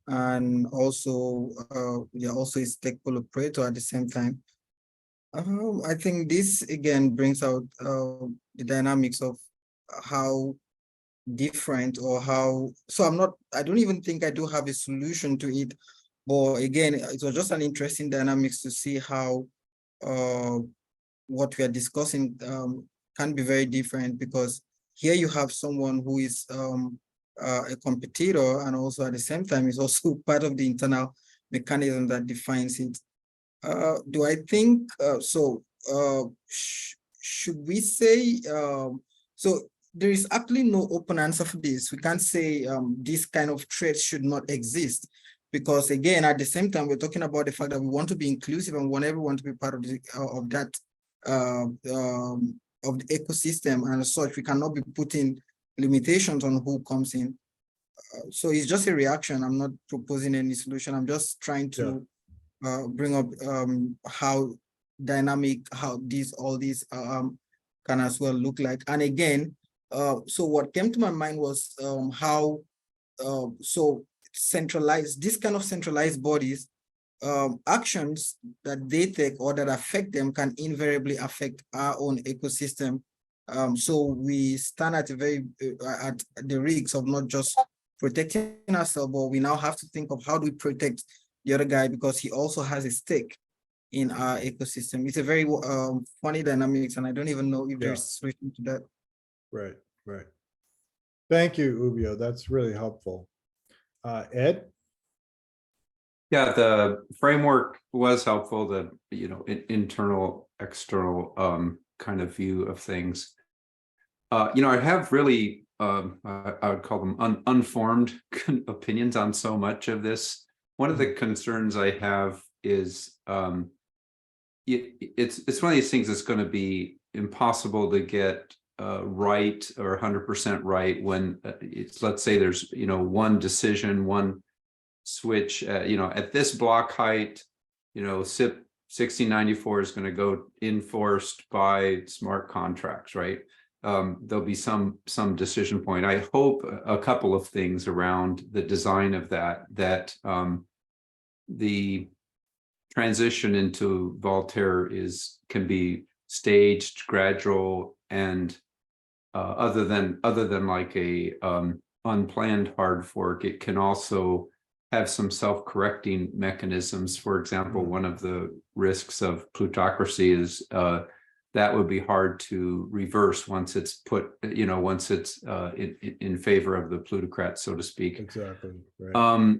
and also they are also a stakeholder operator at the same time. I think this again brings out the dynamics of how different or how, so I don't even think I do have a solution to it, but again, it was just an interesting dynamics to see how what we are discussing can be very different, because here you have someone who is a competitor and also at the same time is also part of the internal mechanism that defines it. Do I think should we say so there is actually no open answer for this. We can't say this kind of traits should not exist, because again, at the same time, we're talking about the fact that we want to be inclusive and want everyone to be part of that of the ecosystem, and as such, we cannot be putting limitations on who comes in. So it's just a reaction. I'm not proposing any solution. I'm just trying to bring up how dynamic, how all these can as well look like. And again, so what came to my mind was how so centralized, this kind of centralized bodies, actions that they take or that affect them can invariably affect our own ecosystem. So we stand at at the risks of not just protecting ourselves, but we now have to think of how do we protect the other guy, because he also has a stake in our ecosystem. It's a very funny dynamics, and I don't even know if there's a solution to that. Right, right. Thank you, Ubio. That's really helpful. Ed? Yeah, the framework was helpful, the internal, external kind of view of things. I have really, I would call them unformed opinions on so much of this. One of the concerns I have is it's one of these things that's going to be impossible to get right or 100% right when it's, let's say there's one decision, one switch, at this block height, CIP-1694 is going to go enforced by smart contracts, right? There'll be some decision point. I hope a couple of things around the design of that the transition into Voltaire can be staged, gradual, and other than like a unplanned hard fork, it can also have some self-correcting mechanisms. For example, one of the risks of plutocracy is that would be hard to reverse once it's put, once it's in favor of the plutocrat, so to speak. Exactly. Right.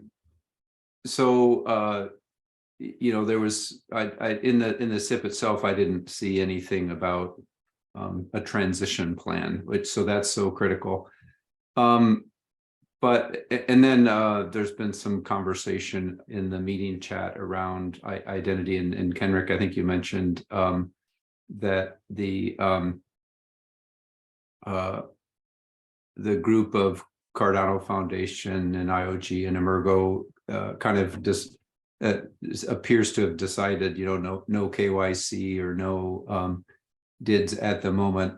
There was in the CIP itself, I didn't see anything about a transition plan, so that's so critical. But, and then there's been some conversation in the meeting chat around identity, and Kenric, I think you mentioned that the group of Cardano Foundation and IOG and Emergo kind of just appears to have decided, no KYC or no DIDs at the moment,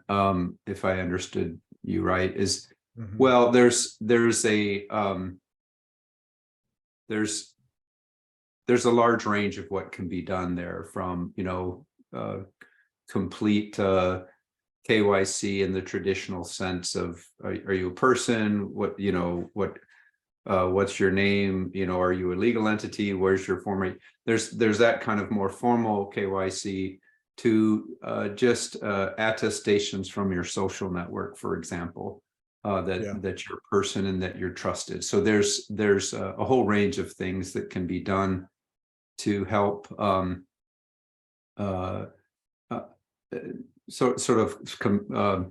if I understood you right, is well, there's a large range of what can be done there, from complete KYC in the traditional sense of are you a person, what's your name, are you a legal entity, where's your former, there's that kind of more formal KYC to just attestations from your social network, for example, that you're a person and that you're trusted. So there's a whole range of things that can be done to help sort of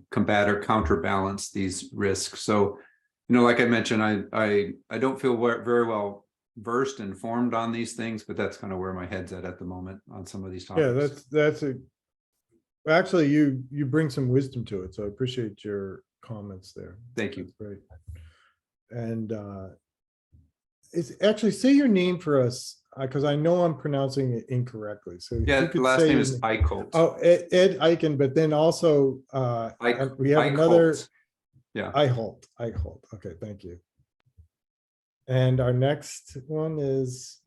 combat or counterbalance these risks. So, like I mentioned, I don't feel very well versed, informed on these things, but that's kind of where my head's at the moment on some of these topics. Yeah, actually you bring some wisdom to it, so I appreciate your comments there. Thank you. That's great. And it's actually, say your name for us, because I know I'm pronouncing it incorrectly. So if Yeah, you the could last say name your is Eichholt. Oh, Ed Eichen, but then also we have another Eichholt. Eichholt. Okay, thank you. And our next one is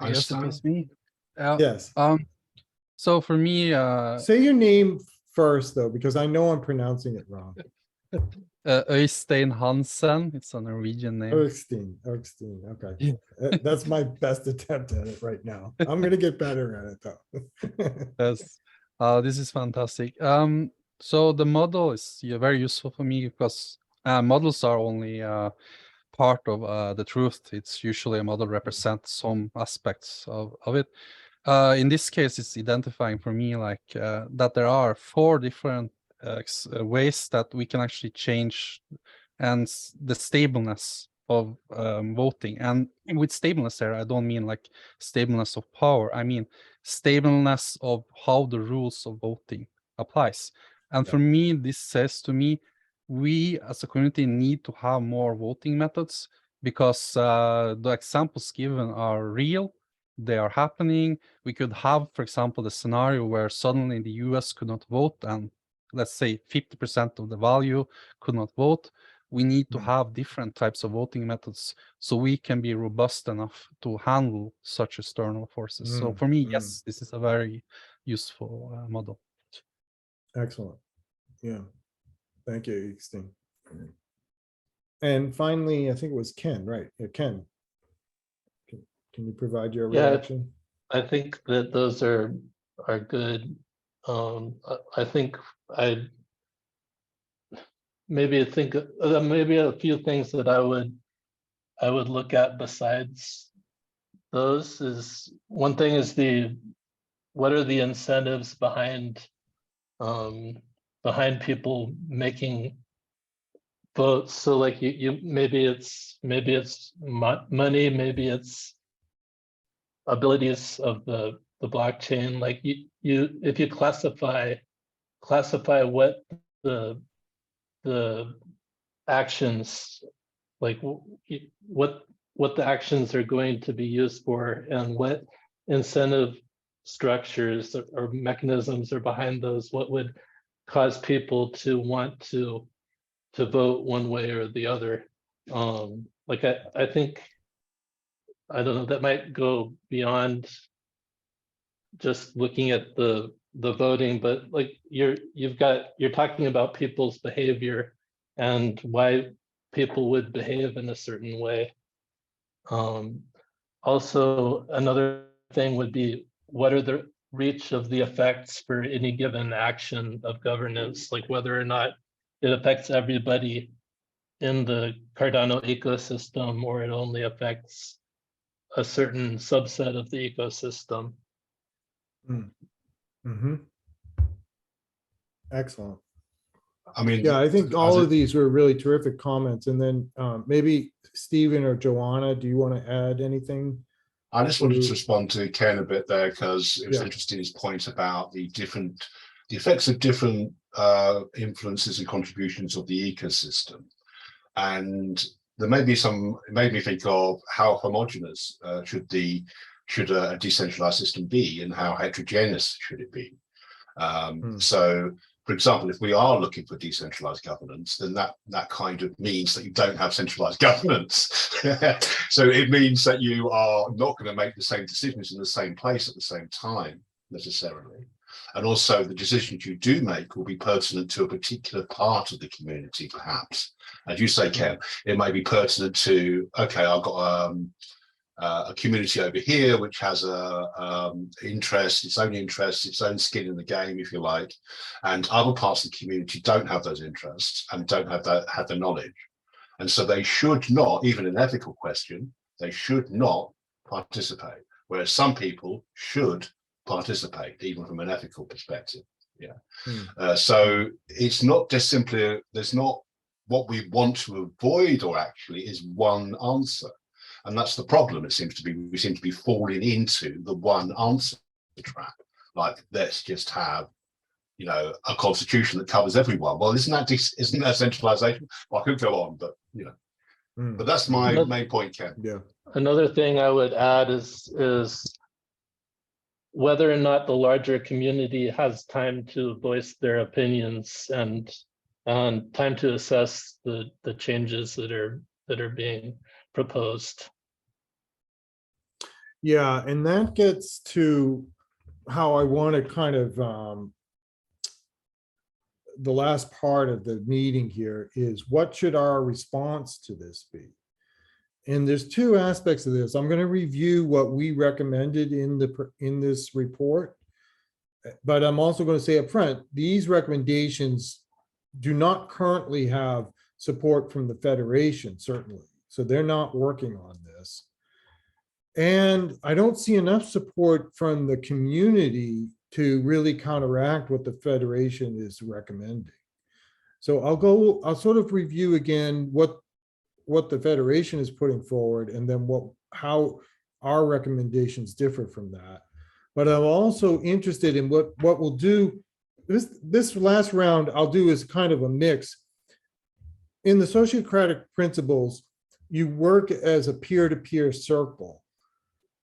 Yes, it is me. yes. So for me, Say your name first though, because I know I'm pronouncing it wrong. Eystein Hansen. It's a Norwegian name. Eystein. Okay. That's my best attempt at it right now. I'm gonna get better at it though. Yes. This is fantastic. So the model is very useful for me because models are only part of the truth. It's usually a model represents some aspects of it. In this case, it's identifying for me like that there are 4 different ways that we can actually change and the stableness of voting. And with stableness there, I don't mean like stableness of power. I mean stableness of how the rules of voting applies. And for me, this says to me, we as a community need to have more voting methods because the examples given are real. They are happening. We could have, for example, the scenario where suddenly the US could not vote and let's say 50% of the value could not vote. We need to have different types of voting methods so we can be robust enough to handle such external forces. So for me, yes, this is a very useful model. Excellent. Yeah. Thank you, Eystein. And finally, I think it was Ken, right? Yeah, Ken. Can you provide your reaction? I think that those are good. I think maybe a few things that I would look at besides those is, one thing is what are the incentives behind people making votes? So like you maybe it's money, maybe it's abilities of the blockchain. Like if you classify what the actions, like what the actions are going to be used for, and what incentive structures or mechanisms are behind those, what would cause people to want to vote one way or the other. Like I think, I don't know, that might go beyond just looking at the voting, but like you're talking about people's behavior and why people would behave in a certain way. Also, another thing would be, what are the reach of the effects for any given action of governance, like whether or not it affects everybody in the Cardano ecosystem, or it only affects a certain subset of the ecosystem. Excellent. I mean, Yeah, I think all as of these were really terrific comments. And then maybe Stephen or Joanna, do you want to add anything? I just wanted to to- respond to Ken a bit there because it was Yeah. interesting his point about the effects of different influences and contributions of the ecosystem. And there may be it made me think of how homogeneous should a decentralized system be, and how heterogeneous should it be. So, for example, if we are looking for decentralized governance, then that kind of means that you don't have centralized governance. So it means that you are not going to make the same decisions in the same place at the same time necessarily. And also the decisions you do make will be pertinent to a particular part of the community, perhaps. As you say, Ken, it may be pertinent to, okay, I've got a community over here which has its own interests, its own skin in the game, if you like, and other parts of the community don't have those interests and don't have the knowledge, and so they should not, even an ethical question, they should not participate, whereas some people should participate, even from an ethical perspective. So it's not just simply, there's not what we want to avoid, or actually is one answer. And that's the problem. We seem to be falling into the one answer trap. Like, let's just have, a constitution that covers everyone. Well, isn't that centralization? Well, I could go on, but but that's my main point, Ken. Yeah. Another thing I would add is whether or not the larger community has time to voice their opinions and time to assess the changes that are being proposed. Yeah, and that gets to how I want to kind of the last part of the meeting here is, what should our response to this be? And there's two aspects of this. I'm going to review what we recommended in this report, but I'm also going to say up front, these recommendations do not currently have support from the Federation, certainly. So they're not working on this. And I don't see enough support from the community to really counteract what the Federation is recommending. So I'll sort of review again what the Federation is putting forward, and then how our recommendations differ from that. But I'm also interested in what we'll do. This last round I'll do is kind of a mix. In the Sociocratic principles, you work as a peer-to-peer circle,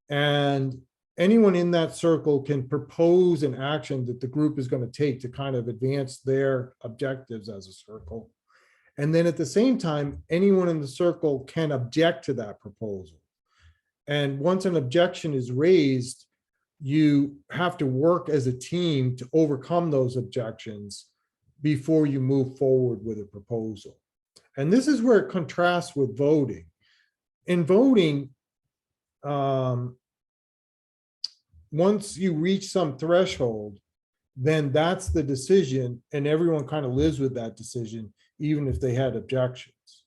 and anyone in that circle can propose an action that the group is going to take to kind of advance their objectives as a circle. And then at the same time, anyone in the circle can object to that proposal. And once an objection is raised, you have to work as a team to overcome those objections before you move forward with a proposal. And this is where it contrasts with voting. In voting, once you reach some threshold, then that's the decision, and everyone kind of lives with that decision, even if they had objections.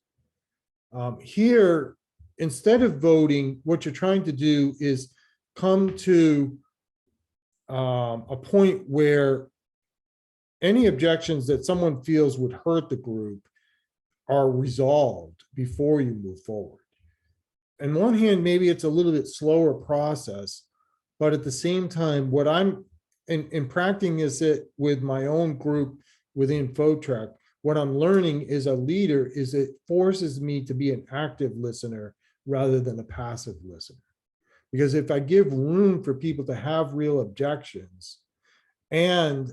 Here, instead of voting, what you're trying to do is come to a point where any objections that someone feels would hurt the group are resolved before you move forward. On one hand, maybe it's a little bit slower process, but at the same time, what I'm in practicing is it with my own group within Photrek, what I'm learning as a leader is it forces me to be an active listener rather than a passive listener. Because if I give room for people to have real objections, and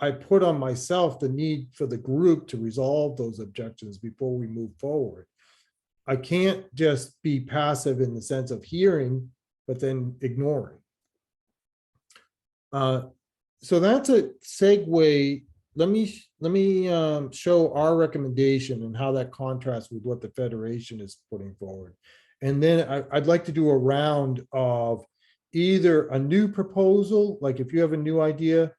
I put on myself the need for the group to resolve those objections before we move forward, I can't just be passive in the sense of hearing, but then ignoring. So that's a segue. Let me show our recommendation and how that contrasts with what the Federation is putting forward. And then I'd like to do a round of either a new proposal, like if you have a new idea,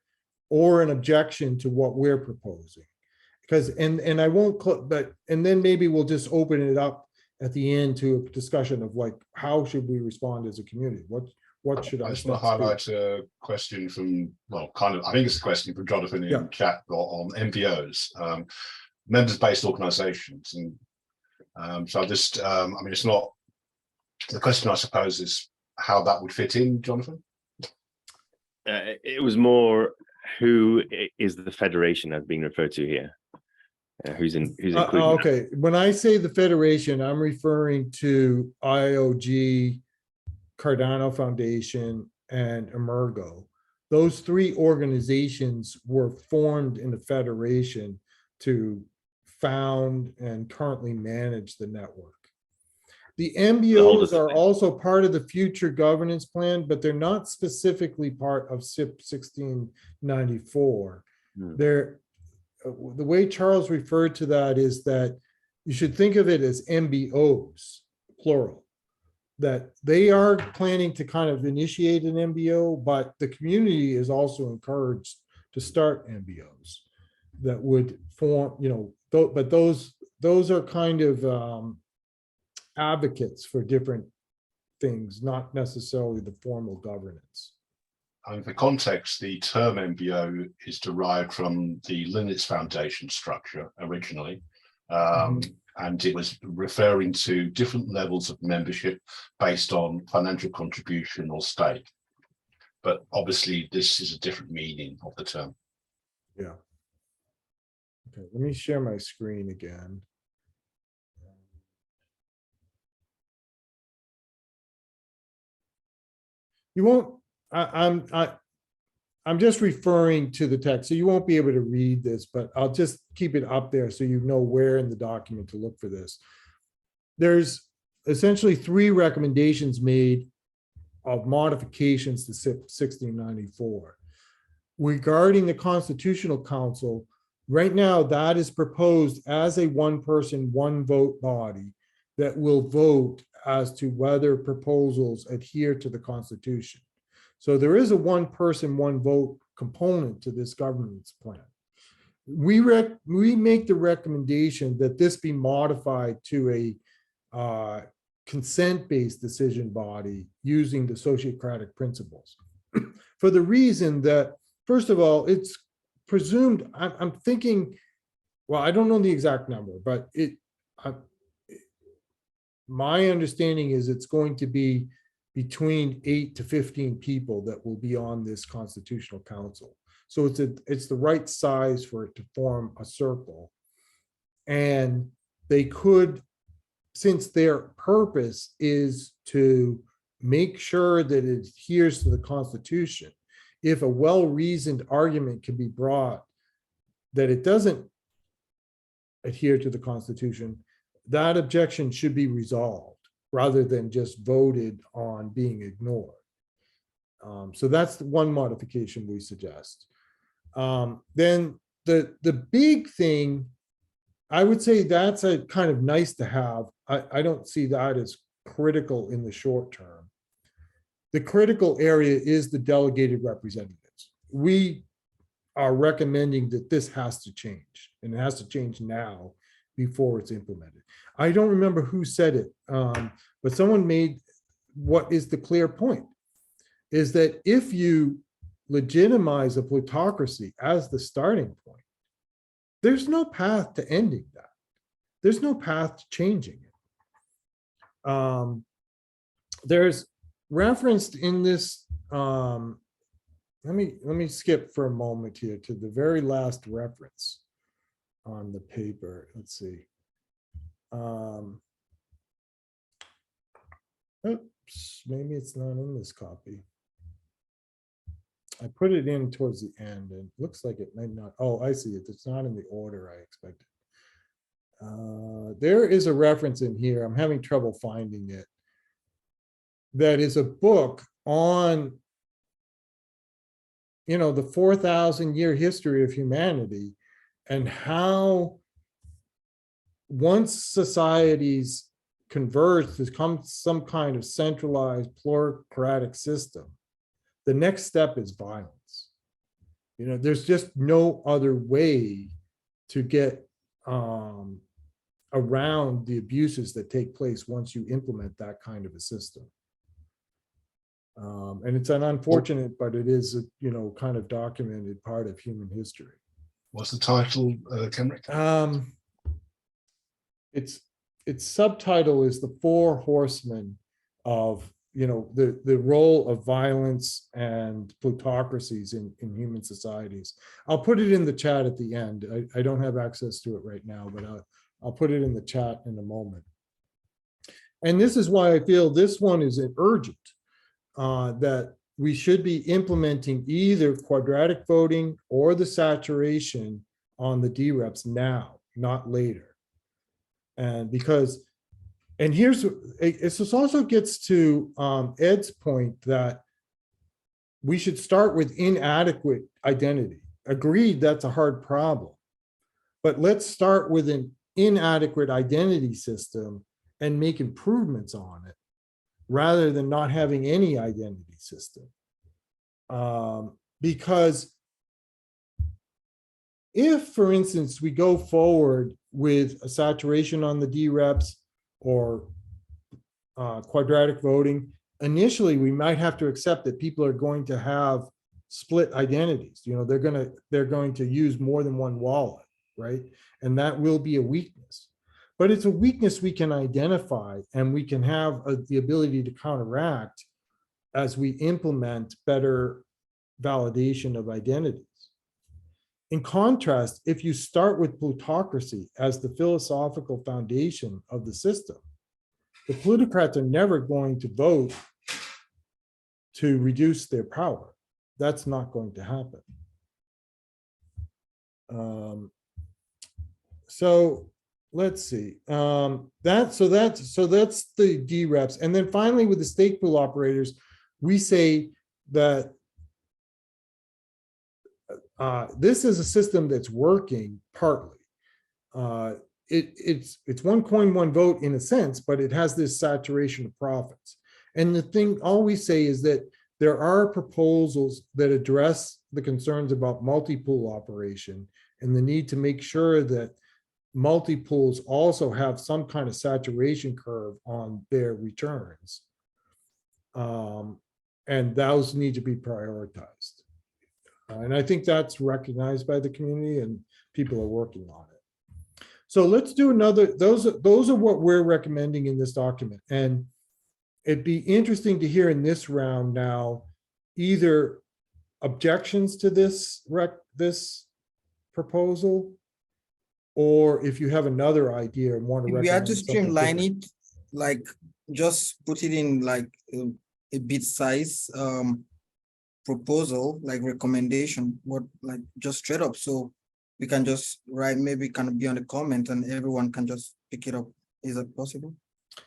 or an objection to what we're proposing. Because, and I won't, but, and then maybe we'll just open it up at the end to a discussion of like, how should we respond as a community? What should I I just want to next do? highlight a question from, well, kind of, I think it's a question from Jonathan in Yeah. chat on MBOs, members-based organizations. And so I just, I mean, it's not, the question I suppose is how that would fit in, Jonathan? It was more who is the federation that's being referred to here? Who's included? Okay, when I say the Federation, I'm referring to IOG, Cardano Foundation, and Emergo. Those three organizations were formed in a federation to found and currently manage the network. The MBOs are also part of the future governance plan, but they're not specifically part of CIP 1694. They're the way Charles referred to that is that you should think of it as MBOs, plural, that they are planning to kind of initiate an MBO, but the community is also encouraged to start MBOs that would form, you know, but those are kind of advocates for different things, not necessarily the formal governance. And for context, the term MBO is derived from the Linux Foundation structure originally, and it was referring to different levels of membership based on financial contribution or stake. But obviously, this is a different meaning of the term. Yeah. Okay, let me share my screen again. You won't, I'm just referring to the text, so you won't be able to read this, but I'll just keep it up there so you know where in the document to look for this. There's essentially three recommendations made of modifications to CIP 1694. Regarding the Constitutional Council, right now that is proposed as a one-person, one-vote body that will vote as to whether proposals adhere to the Constitution. So there is a one-person, one-vote component to this governance plan. We make the recommendation that this be modified to a consent-based decision body using the Sociocratic principles. For the reason that, first of all, it's presumed, I'm thinking, well, I don't know the exact number, but my understanding is it's going to be between 8 to 15 people that will be on this Constitutional Council. So it's the right size for it to form a circle. And they could, since their purpose is to make sure that it adheres to the Constitution, if a well-reasoned argument can be brought that it doesn't adhere to the Constitution, that objection should be resolved rather than just voted on being ignored. So that's the one modification we suggest. Then the big thing, I would say that's a kind of nice to have. I don't see that as critical in the short term. The critical area is the delegated representatives. We are recommending that this has to change, and it has to change now before it's implemented. I don't remember who said it, but someone made what is the clear point, is that if you legitimize a plutocracy as the starting point, there's no path to ending that. There's no path to changing it. There's referenced in this, let me skip for a moment here to the very last reference on the paper. Let's see. Oops, maybe it's not in this copy. I put it in towards the end and it looks like it might not. Oh, I see it. It's not in the order I expected. There is a reference in here. I'm having trouble finding it. That is a book on, you know, the 4,000-year history of humanity and how once societies converge to become some kind of centralized plutocratic system, the next step is violence. You know, there's just no other way to get around the abuses that take place once you implement that kind of a system. And it's an unfortunate, but it is a, you know, kind of documented part of human history. What's the title, Kenric? Its subtitle is the Four Horsemen of, you know, the role of violence and plutocracies in human societies. I'll put it in the chat at the end. I don't have access to it right now, but I'll put it in the chat in a moment. And this is why I feel this one is urgent, that we should be implementing either quadratic voting or the saturation on the dReps now, not later. And because, and here's, this also gets to Ed's point that we should start with inadequate identity. Agreed, that's a hard problem. But let's start with an inadequate identity system and make improvements on it, rather than not having any identity system. Because if, for instance, we go forward with a saturation on the dReps or quadratic voting, initially we might have to accept that people are going to have split identities. You know, they're going to use more than one wallet, right? And that will be a weakness. But it's a weakness we can identify, and we can have the ability to counteract as we implement better validation of identities. In contrast, if you start with plutocracy as the philosophical foundation of the system, the plutocrats are never going to vote to reduce their power. That's not going to happen. So let's see. That's the dReps. And then finally, with the stake pool operators, we say that this is a system that's working partly. It's one coin, one vote in a sense, but it has this saturation of profits. And the thing, all we say is that there are proposals that address the concerns about multi-pool operation and the need to make sure that multi-pools also have some kind of saturation curve on their returns. And those need to be prioritized. And I think that's recognized by the community, and people are working on it. So let's do another, those are what we're recommending in this document. And it'd be interesting to hear in this round now, either objections to this proposal, or if you have another idea and want to If we had recommend to something streamline different. it, like just put it in like a bit size proposal, like recommendation, what, like just straight up, so we can just write, maybe can be on the comment and everyone can just pick it up. Is that possible?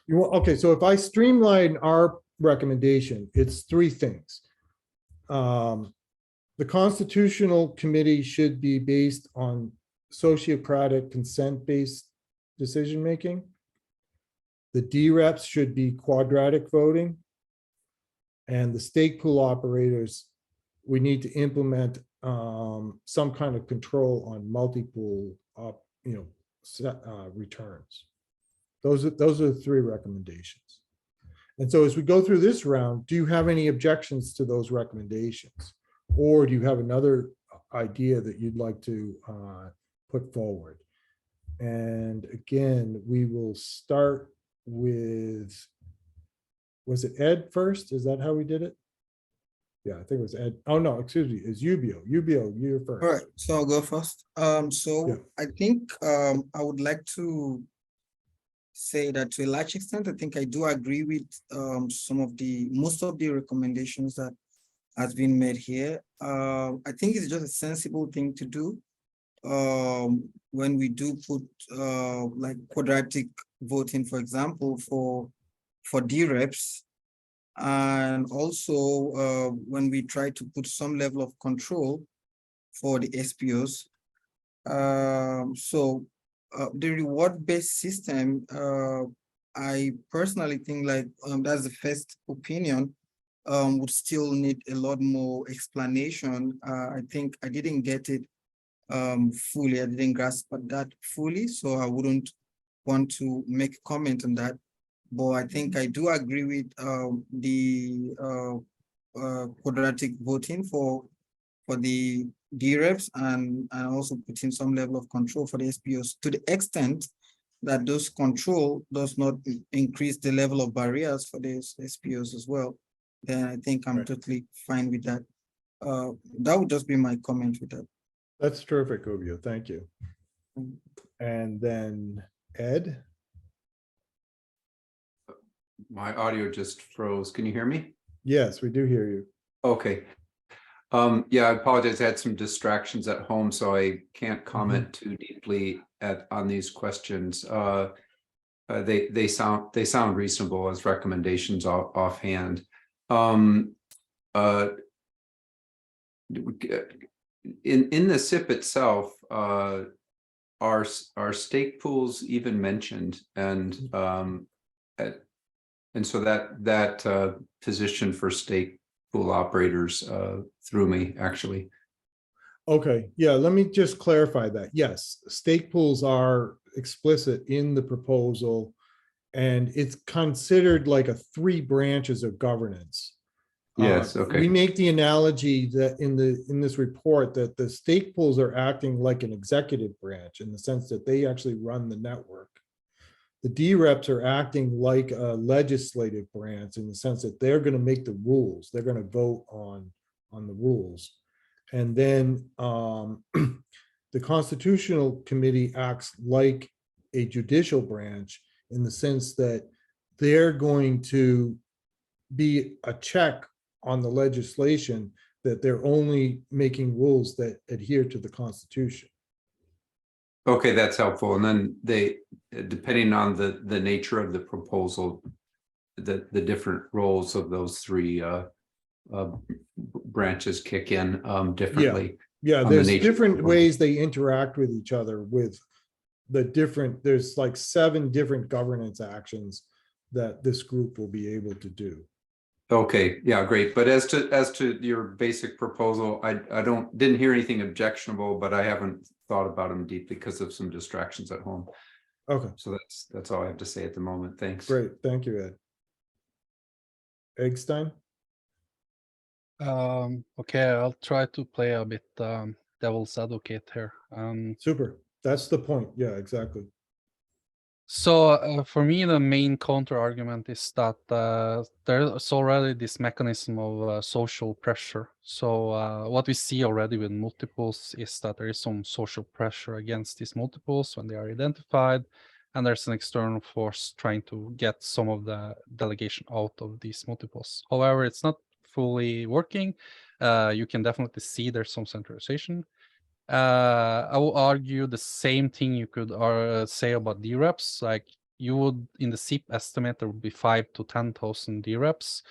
You want, okay, so if I streamline our recommendation, it's three things. The Constitutional Committee should be based on sociocratic consent-based decision-making. The dReps should be quadratic voting. And the stake pool operators, we need to implement some kind of control on multi-pool returns. Those are the three recommendations. And so as we go through this round, do you have any objections to those recommendations? Or do you have another idea that you'd like to put forward? And again, we will start with, was it Ed first? Is that how we did it? Yeah, I think it was Ed. Oh, no, excuse me, it's Ubio. Ubio, you're first. All right, so I'll go first. So Yeah. I think I would like to say that to a large extent, I think I do agree with most of the recommendations that has been made here. I think it's just a sensible thing to do when we do put like quadratic voting, for example, for dReps, and also when we try to put some level of control for the SPOs. The reward-based system, I personally think like that's the first opinion, would still need a lot more explanation. I think I didn't get it fully. I didn't grasp that fully, so I wouldn't want to make a comment on that. But I think I do agree with the quadratic voting for the dReps and also putting some level of control for the SPOs to the extent that those control does not increase the level of barriers for the SPOs as well. Then I think I'm Right. totally fine with that. That would just be my comment with that. That's terrific, Ubio. Thank you. And then Ed? My audio just froze. Can you hear me? Yes, we do hear you. Okay. Yeah, I apologize. I had some distractions at home, so I can't comment too deeply on these questions. They sound reasonable as recommendations offhand. In the CIP itself, are stake pools even mentioned, and so that position for stake pool operators threw me, actually. Okay, yeah, let me just clarify that. Yes, stake pools are explicit in the proposal, and it's considered like a 3 branches of governance. Yes, okay. We make the analogy that in this report that the stake pools are acting like an executive branch in the sense that they actually run the network. The dReps are acting like a legislative branch in the sense that they're going to make the rules. They're going to vote on the rules. And then the Constitutional Committee acts like a judicial branch in the sense that they're going to be a check on the legislation, that they're only making rules that adhere to the Constitution. Okay, that's helpful. And then they, depending on the nature of the proposal, the different roles of those 3 branches kick in differently. Yeah, there's different ways they interact with each other with the different, there's like 7 different governance actions that this group will be able to do. Okay, yeah, great. But as to your basic proposal, I didn't hear anything objectionable, but I haven't thought about them deeply because of some distractions at home. Okay, So that's all I have to say at the moment. Thanks. great. Thank you, Ed. Eystein? Okay, I'll try to play a bit devil's advocate here. Super. That's the point. Yeah, exactly. So for me, the main counter argument is that there's already this mechanism of social pressure. So what we see already with multiples is that there is some social pressure against these multiples when they are identified, and there's an external force trying to get some of the delegation out of these multiples. However, it's not fully working. You can definitely see there's some centralization. I will argue the same thing you could say about dReps. Like, you would, in the CIP estimate, there would be 5,000 to 10,000 dReps,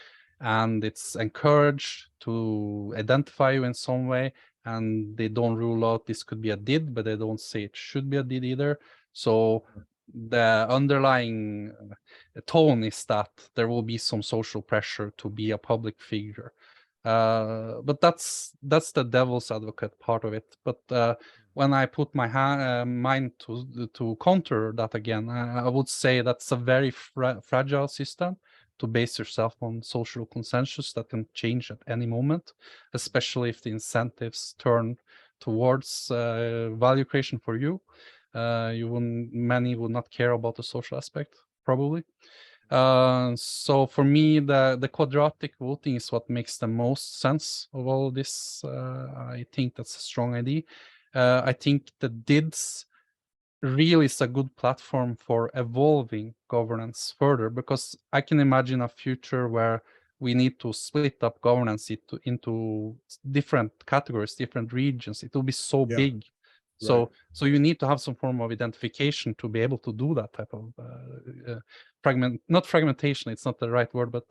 and it's encouraged to identify you in some way, and they don't rule out this could be a DID, but they don't say it should be a DID either. So the underlying tone is that there will be some social pressure to be a public figure. But that's the devil's advocate part of it. But when I put my mind to counter that again, I would say that's a very fragile system to base yourself on social consensus that can change at any moment, especially if the incentives turn towards value creation for you. Many would not care about the social aspect, probably. So for me, the quadratic voting is what makes the most sense of all of this. I think that's a strong idea. I think the DIDs really is a good platform for evolving governance further, because I can imagine a future where we need to split up governance into different categories, different regions. It will be so big. So you need to have some form of identification to be able to do that type of not fragmentation, it's not the right word, but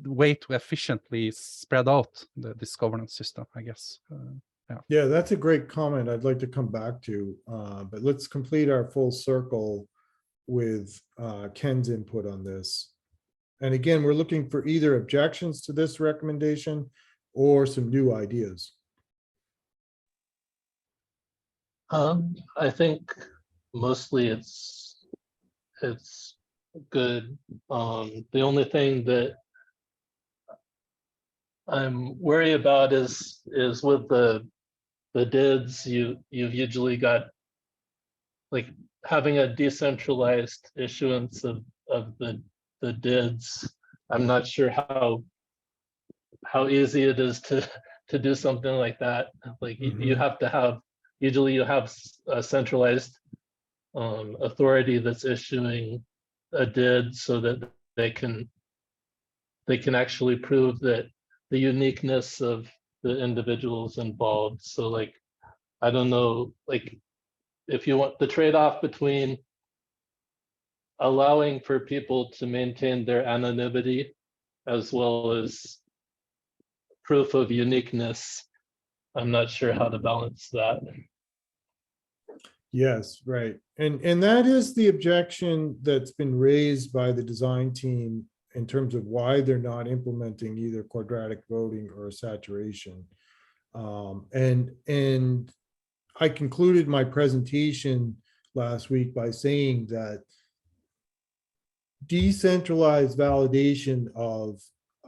way to efficiently spread out this governance system, I guess. Yeah, that's a great comment I'd like to come back to, but let's complete our full circle with Ken's input on this. And again, we're looking for either objections to this recommendation or some new ideas. I think mostly it's good. The only thing that I'm worried about is with the DIDs, you've usually got like having a decentralized issuance of the DIDs. I'm not sure how easy it is to do something like that. Like you have to have, usually you have a centralized authority that's issuing a DID so that they can actually prove that the uniqueness of the individuals involved. So like, I don't know, like if you want the trade-off between allowing for people to maintain their anonymity as well as proof of uniqueness, I'm not sure how to balance that. Yes, right. And that is the objection that's been raised by the design team in terms of why they're not implementing either quadratic voting or saturation. And I concluded my presentation last week by saying that decentralized validation of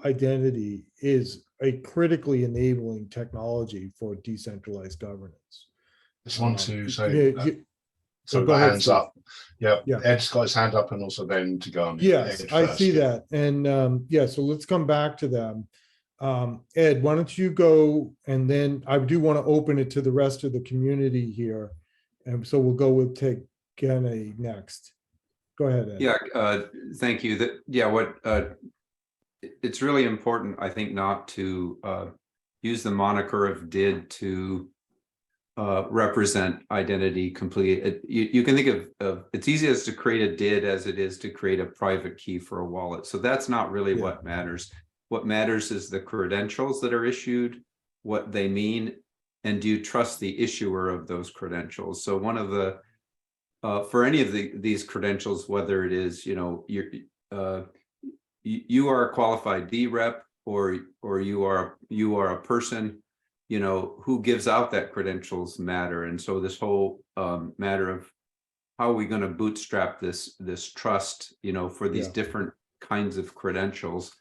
identity is a critically enabling technology for decentralized governance. Just want to say, so go ahead, hands Steve. up. Yeah, Yeah. Ed's got his hand up, and also then to go on. Yes, Ed I first, see yeah. that. And yeah, so let's come back to them. Ed, why don't you go, and then I do want to open it to the rest of the community here. And so we'll go with Tegegne next. Go ahead, Ed. Yeah, thank you. It's really important, I think, not to use the moniker of DID to represent identity completely. You can think of it's easiest to create a DID as it is to create a private key for a wallet. So that's not really what matters. What matters is the credentials that are issued, what they mean, and do you trust the issuer of those credentials? So one of the for any of these credentials, whether it is, you know, you are a qualified dRep or you are a person, you know, who gives out that credentials matter. And so this whole matter of how are we going to bootstrap this trust, you know, for these different kinds of credentials.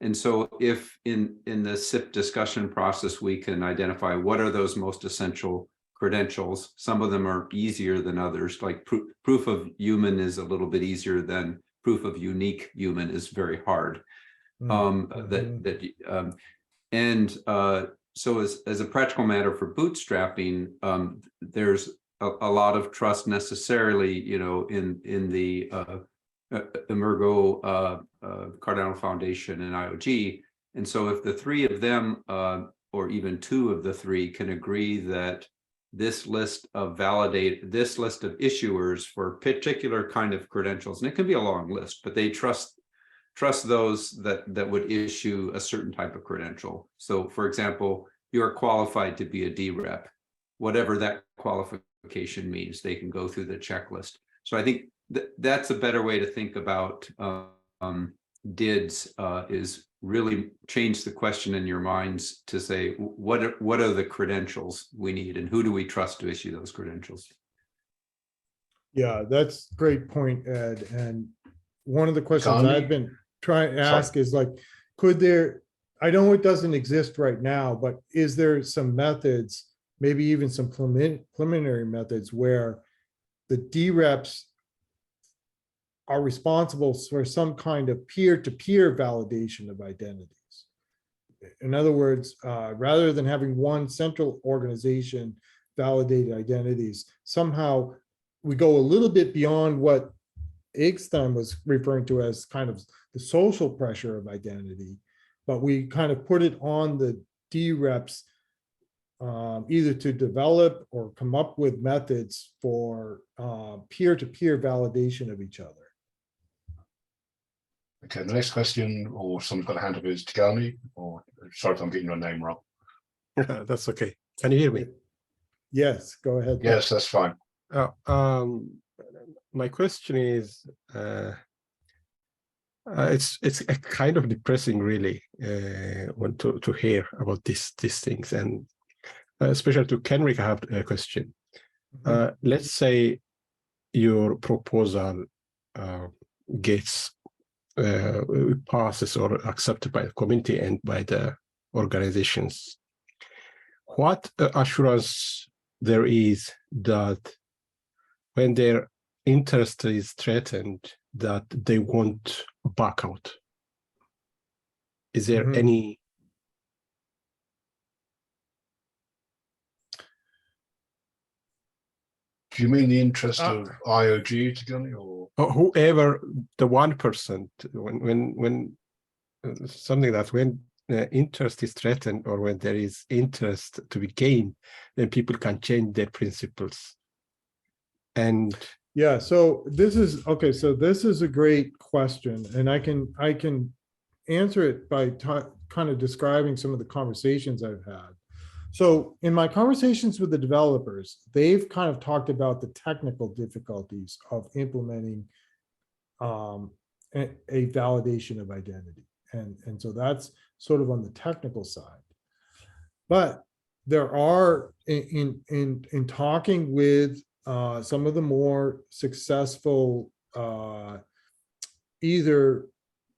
And so if in the CIP discussion process, we can identify what are those most essential credentials. Some of them are easier than others, like proof of human is a little bit easier than proof of unique human is very hard. So as a practical matter for bootstrapping, there's a lot of trust necessarily, you know, in the Emergo, Cardano Foundation, and IOG. And so if the three of them, or even two of the three, can agree that this list of issuers for particular kind of credentials, and it can be a long list, but they trust those that would issue a certain type of credential. So for example, you are qualified to be a dRep, whatever that qualification means, they can go through the checklist. So I think that's a better way to think about DIDs, is really change the question in your minds to say, what are the credentials we need and who do we trust to issue those credentials? Yeah, that's a great point, Ed. And one of the questions Gandhi? I've been trying to ask is like, could there, I know it doesn't exist right now, but is there some methods, maybe even some preliminary methods where the dReps are responsible for some kind of peer-to-peer validation of identities? In other words, rather than having one central organization validate identities, somehow we go a little bit beyond what Eystein was referring to as kind of the social pressure of identity, but we kind of put it on the dReps either to develop or come up with methods for peer-to-peer validation of each other. Okay, the next question, or someone's got a hand up, is Tegegne, or sorry if I'm getting your name wrong. That's okay. Can you hear me? Yes, go ahead. Yes, that's fine. My question is, it's a kind of depressing, really, want to hear about these things, and especially to Kenric, I have a question. Let's say your proposal gets passes or accepted by the community and by the organizations. What assurance there is that when their interest is threatened, that they won't back out? Is there any? Do you mean the interest of IOG, Tegegne, or whoever the 1%, when something that when interest is threatened or when there is interest to be gained, then people can change their principles. And yeah, so this is okay. So this is a great question, and I can answer it by kind of describing some of the conversations I've had. So in my conversations with the developers, they've kind of talked about the technical difficulties of implementing a validation of identity. And so that's sort of on the technical side. But there are, in talking with some of the more successful either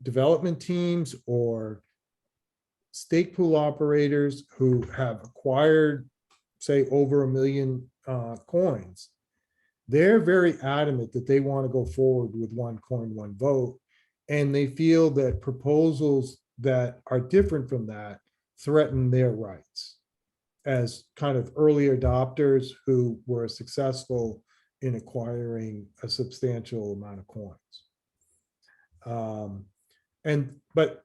development teams or stake pool operators who have acquired, say, over 1 million coins, they're very adamant that they want to go forward with one coin, one vote. And they feel that proposals that are different from that threaten their rights as kind of early adopters who were successful in acquiring a substantial amount of coins. But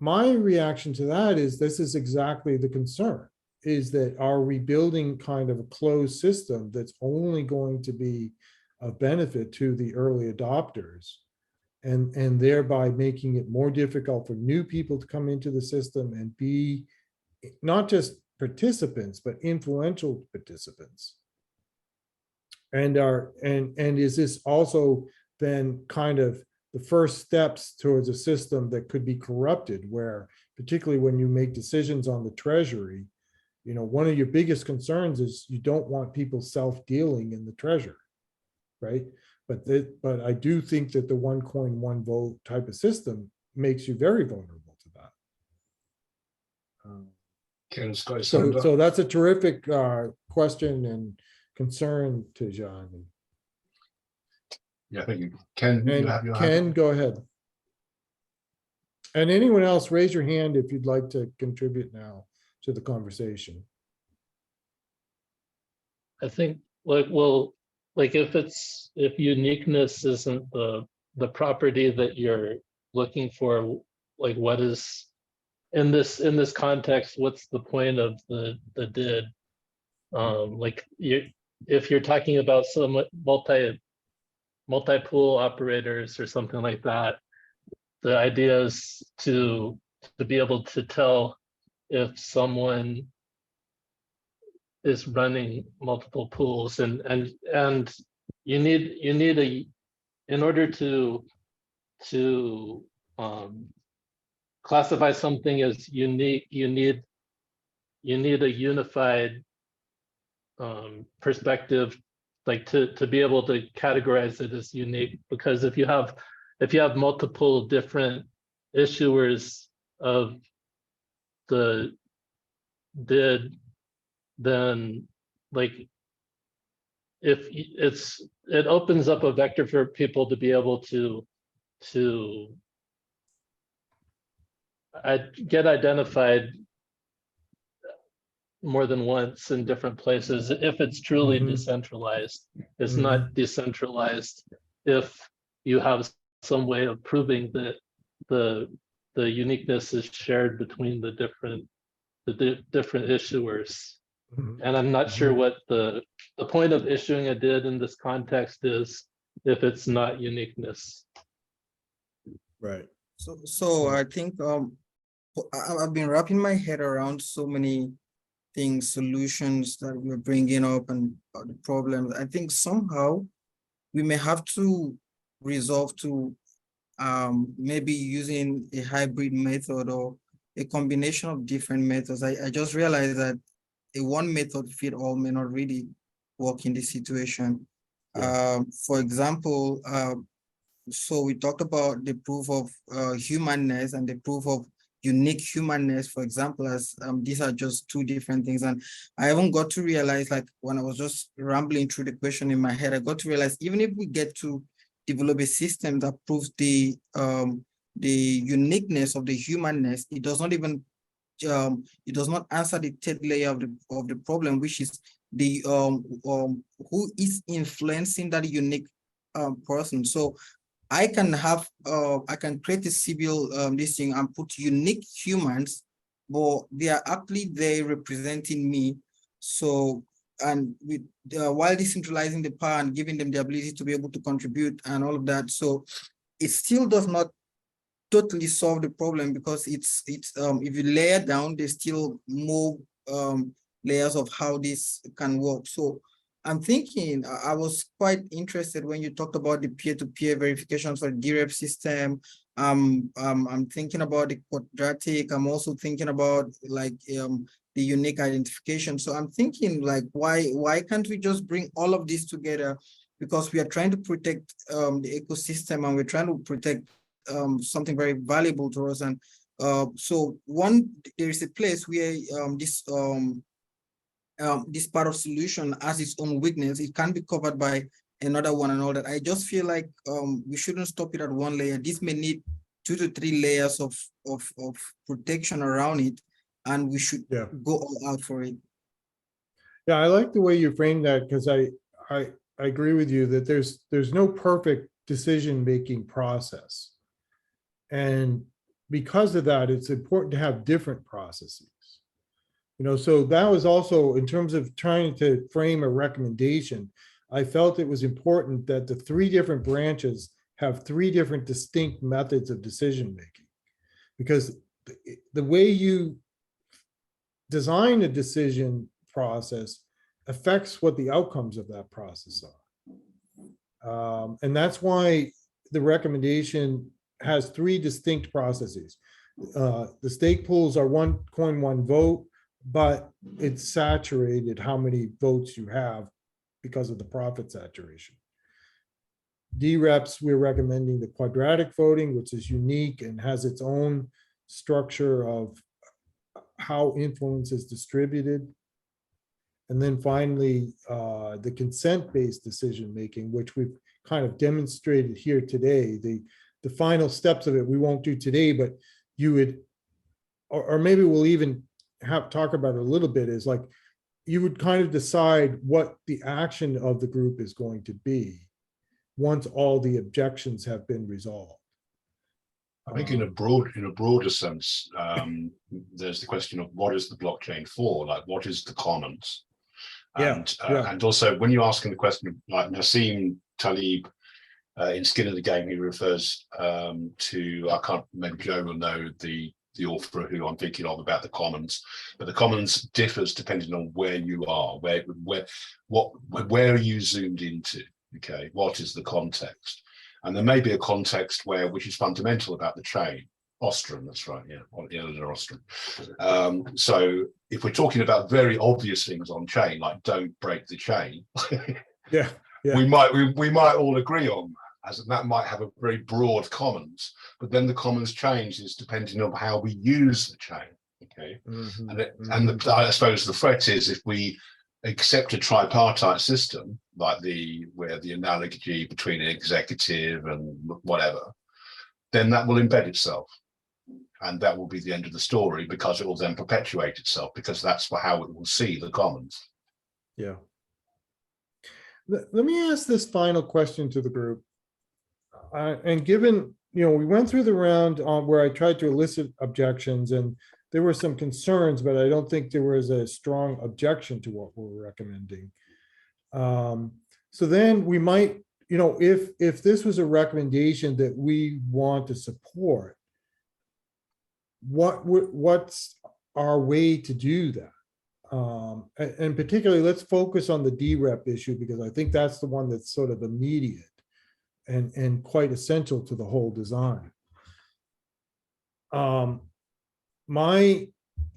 my reaction to that is this is exactly the concern, is that are we building kind of a closed system that's only going to be of benefit to the early adopters, and thereby making it more difficult for new people to come into the system and be not just participants, but influential participants. And is this also then kind of the first steps towards a system that could be corrupted, where particularly when you make decisions on the treasury, you know, one of your biggest concerns is you don't want people self-dealing in the treasury, right? But I do think that the one coin, one vote type of system makes you very vulnerable to that. So that's a terrific question and concern, Tegegne. Yeah, thank you. Ken, And you have your Ken, hand? go ahead. And anyone else, raise your hand if you'd like to contribute now to the conversation. I think if uniqueness isn't the property that you're looking for, like what is in this context, what's the point of the did? If you're talking about some multi-pool operators or something like that, the idea is to be able to tell if someone is running multiple pools, and you need in order to classify something as unique, you need a unified perspective, like to be able to categorize it as unique. Because if you have multiple different issuers of the did, then like it opens up a vector for people to be able to get identified more than once in different places if it's truly decentralized. It's not decentralized if you have some way of proving that the uniqueness is shared between the different issuers. And I'm not sure what the point of issuing a did in this context is if it's not uniqueness. Right. So I think I've been wrapping my head around so many things, solutions that we're bringing up and the problems. I think somehow we may have to resolve to maybe using a hybrid method or a combination of different methods. I just realized that a one method fit all may not really work in this situation. Yeah. For example, so we talked about the proof of humanness and the proof of unique humanness, for example, as these are just two different things. And I haven't got to realize, like when I was just rambling through the question in my head, I got to realize even if we get to develop a system that proves the uniqueness of the humanness, it does not even it does not answer the third layer of the problem, which is the who is influencing that unique person. So I can have I can create a civil this thing and put unique humans, but they are actually there representing me. So and with while decentralizing the power and giving them the ability to be able to contribute and all of that, so it still does not totally solve the problem, because it's if you layer down, there's still more layers of how this can work. So I'm thinking, I was quite interested when you talked about the peer-to-peer verification for the dRep system. I'm thinking about the quadratic. I'm also thinking about like the unique identification. So I'm thinking like, why can't we just bring all of this together? Because we are trying to protect the ecosystem, and we're trying to protect something very valuable to us. And so there is a place where this part of solution has its own weakness. It can be covered by another one and all that. I just feel like we shouldn't stop it at one layer. This may need 2 to 3 layers of protection around it, and we should go all out for it. Yeah, I like the way you frame that, because I agree with you that there's no perfect decision-making process. And because of that, it's important to have different processes. You know, so that was also, in terms of trying to frame a recommendation, I felt it was important that the 3 different branches have 3 different distinct methods of decision-making. Because the way you design a decision process affects what the outcomes of that process are. And that's why the recommendation has 3 distinct processes. The stake pools are 1 coin, 1 vote, but it's saturated how many votes you have because of the profit saturation. dReps, we're recommending the quadratic voting, which is unique and has its own structure of how influence is distributed. And then finally, the consent-based decision-making, which we've kind of demonstrated here today. The final steps of it we won't do today, but you would, or maybe we'll even talk about it a little bit, is like you would kind of decide what the action of the group is going to be once all the objections have been resolved. I think in a broader sense, there's the question of what is the blockchain for? Like, what is the commons? And also, when you're asking the question, like Nassim Taleb in Skin in the Game, he refers to, I can't, maybe Joe will know the author who I'm thinking of about the commons, but the commons differs depending on where you are, where are you zoomed into? Okay, what is the context? And there may be a context which is fundamental about the chain. Ostrom, that's right, yeah, they're Ostrom. So if we're talking about very obvious things on chain, like don't break the chain, we might all agree on that, as that might have a very broad commons, but then the commons changes depending on how we use the chain. Okay, I suppose the threat is if we accept a tripartite system, like where the analogy between an executive and whatever, then that will embed itself. And that will be the end of the story, because it will then perpetuate itself, because that's how it will see the commons. Yeah. Let me ask this final question to the group. And given, we went through the round where I tried to elicit objections, and there were some concerns, but I don't think there was a strong objection to what we're recommending. So then we might, if this was a recommendation that we want to support, what's our way to do that? And particularly, let's focus on the dRep issue, because I think that's the one that's sort of immediate and quite essential to the whole design. My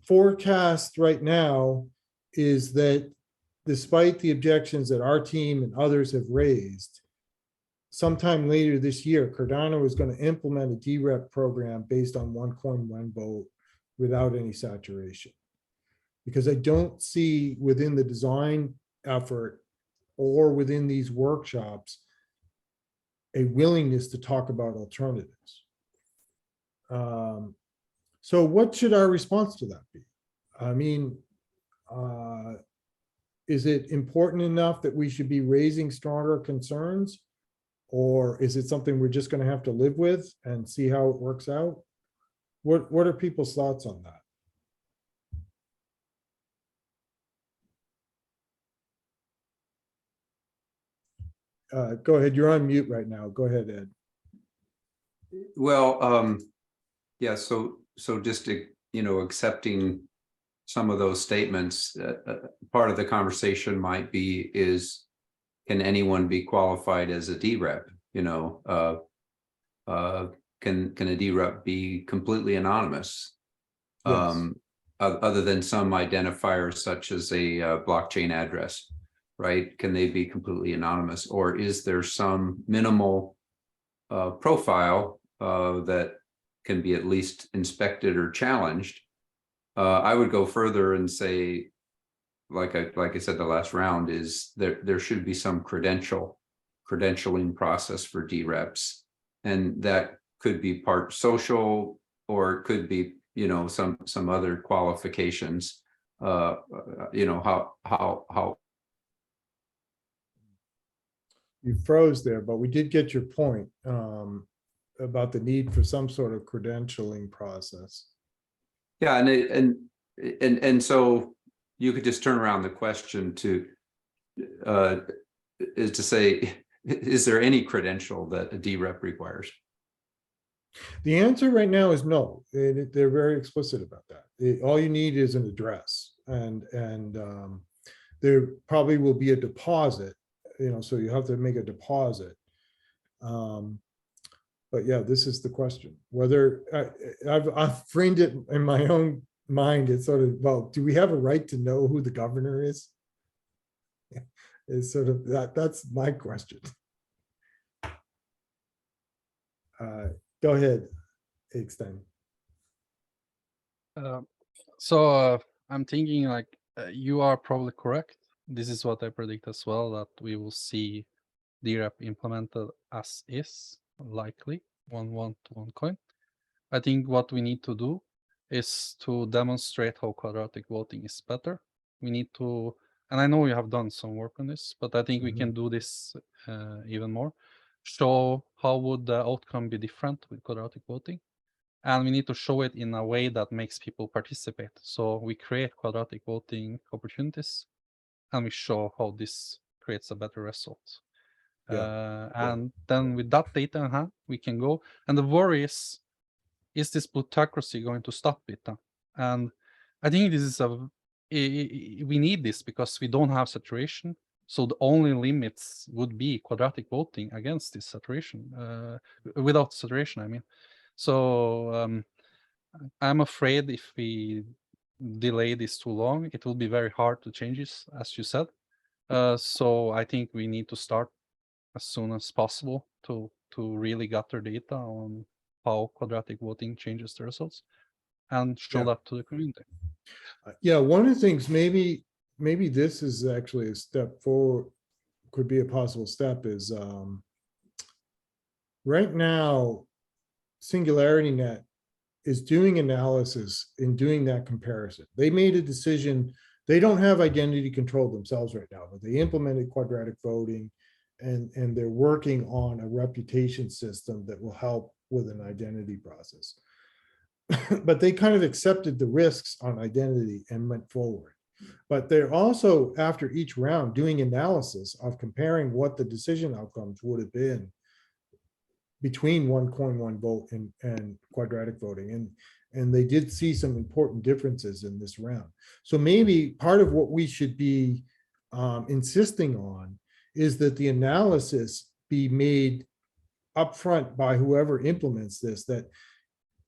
forecast right now is that despite the objections that our team and others have raised, sometime later this year, Cardano is going to implement a dRep program based on 1 coin, 1 vote, without any saturation. Because I don't see within the design effort or within these workshops a willingness to talk about alternatives. So what should our response to that be? I mean, is it important enough that we should be raising stronger concerns? Or is it something we're just going to have to live with and see how it works out? What are people's thoughts on that? Go ahead. You're on mute right now. Go ahead, Ed. Well, yeah, so just, accepting some of those statements, part of the conversation might be is, can anyone be qualified as a dRep? Can a dRep be completely anonymous? Yes. Other than some identifiers such as a blockchain address, right? Can they be completely anonymous, or is there some minimal profile that can be at least inspected or challenged? I would go further and say, like I said, the last round is there should be some credentialing process for dReps, and that could be part social, or it could be some other qualifications. How You froze there, but we did get your point about the need for some sort of credentialing process. Yeah, and so you could just turn around the question is to say, is there any credential that a dRep requires? The answer right now is no. They're very explicit about that. All you need is an address, and there probably will be a deposit. So you have to make a deposit. But yeah, this is the question. Whether I've framed it in my own mind, it's sort of, well, do we have a right to know who the governor is? It's sort of that's my question. Go ahead, Eystein. So I'm thinking like you are probably correct. This is what I predict as well, that we will see dRep implemented as is, likely 1 to 1 coin. I think what we need to do is to demonstrate how quadratic voting is better. We need to, and I know you have done some work on this, but I think we can do this even more. Show how would the outcome be different with quadratic voting. And we need to show it in a way that makes people participate. So we create quadratic voting opportunities, and we show how this creates a better result. And then with that data in hand, we can go. And the worry is this plutocracy going to stop it? And I think this is we need this because we don't have saturation. So the only limits would be quadratic voting against this saturation, without saturation, I mean. So I'm afraid if we delay this too long, it will be very hard to change this, as you said. So I think we need to start as soon as possible to really gather data on how quadratic voting changes the results and show that to the community. Yeah, one of the things, maybe this is actually a step forward, could be a possible step, is right now SingularityNET is doing analysis in doing that comparison. They made a decision. They don't have identity control themselves right now, but they implemented quadratic voting, and they're working on a reputation system that will help with an identity process. But they kind of accepted the risks on identity and went forward. But they're also, after each round, doing analysis of comparing what the decision outcomes would have been between one coin, one vote and quadratic voting. And they did see some important differences in this round. So maybe part of what we should be insisting on is that the analysis be made upfront by whoever implements this, that,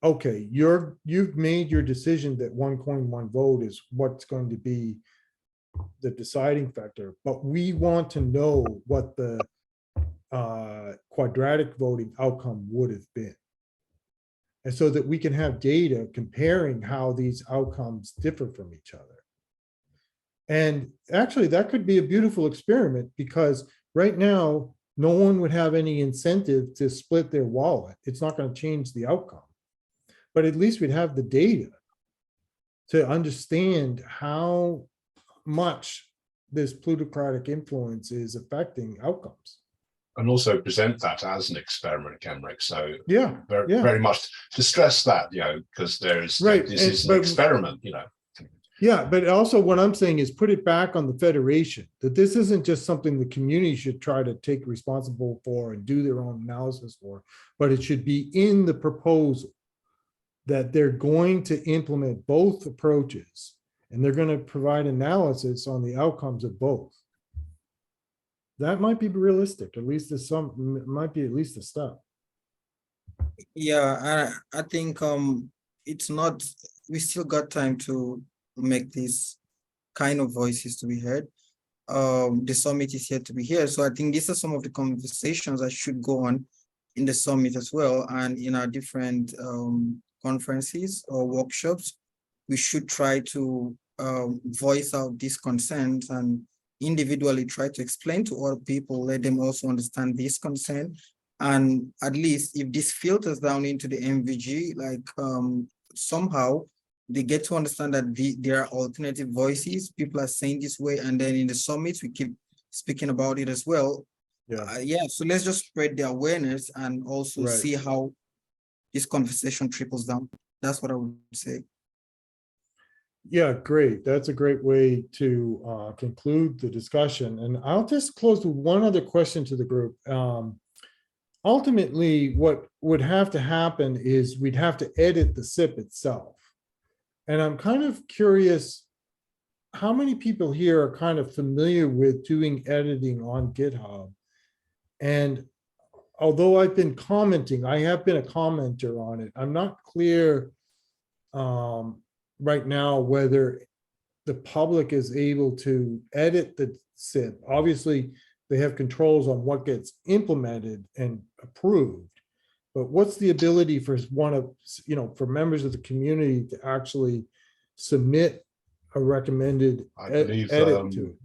okay, you've made your decision that one coin, one vote is what's going to be the deciding factor, but we want to know what the quadratic voting outcome would have been. And so that we can have data comparing how these outcomes differ from each other. And actually, that could be a beautiful experiment, because right now, no one would have any incentive to split their wallet. It's not going to change the outcome. But at least we'd have the data to understand how much this plutocratic influence is affecting outcomes. And also present that as an experiment, Kenric. So Yeah, very, yeah. very much to stress that, because there is, Right, this and- is an but- experiment, Yeah, but also what I'm saying is put it back on the federation, that this isn't just something the community should try to take responsible for and do their own analysis for, but it should be in the proposal that they're going to implement both approaches, and they're going to provide analysis on the outcomes of both. That might be realistic, at least there's some, might be at least a step. Yeah, I think it's not, we still got time to make these kind of voices to be heard. The summit is here to be here. So I think these are some of the conversations that should go on in the summit as well, and in our different conferences or workshops. We should try to voice out these concerns and individually try to explain to other people, let them also understand this concern. And at least if this filters down into the MVG, like somehow they get to understand that there are alternative voices, people are saying this way, and then in the summits, we keep speaking about it as well. Yeah. So let's just spread the awareness and also Right. see how this conversation trickles down. That's what I would say. Yeah, great. That's a great way to conclude the discussion. And I'll just close with one other question to the group. Ultimately, what would have to happen is we'd have to edit the CIP itself. And I'm kind of curious, how many people here are kind of familiar with doing editing on GitHub? And although I've been commenting, I have been a commenter on it. I'm not clear right now whether the public is able to edit the CIP. Obviously, they have controls on what gets implemented and approved. But what's the ability for for members of the community to actually submit a recommended I believe edit to it?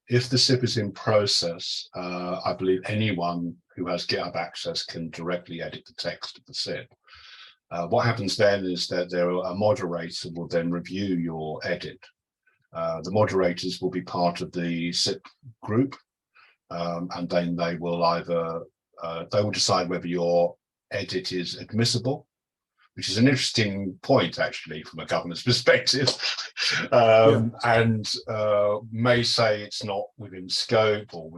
if the CIP is in process, I believe anyone who has GitHub access can directly edit the text of the CIP. What happens then is that a moderator will then review your edit. The moderators will be part of the CIP group, and then they will decide whether your edit is admissible, which is an interesting point actually from a governance perspective, and may say it's not within scope, or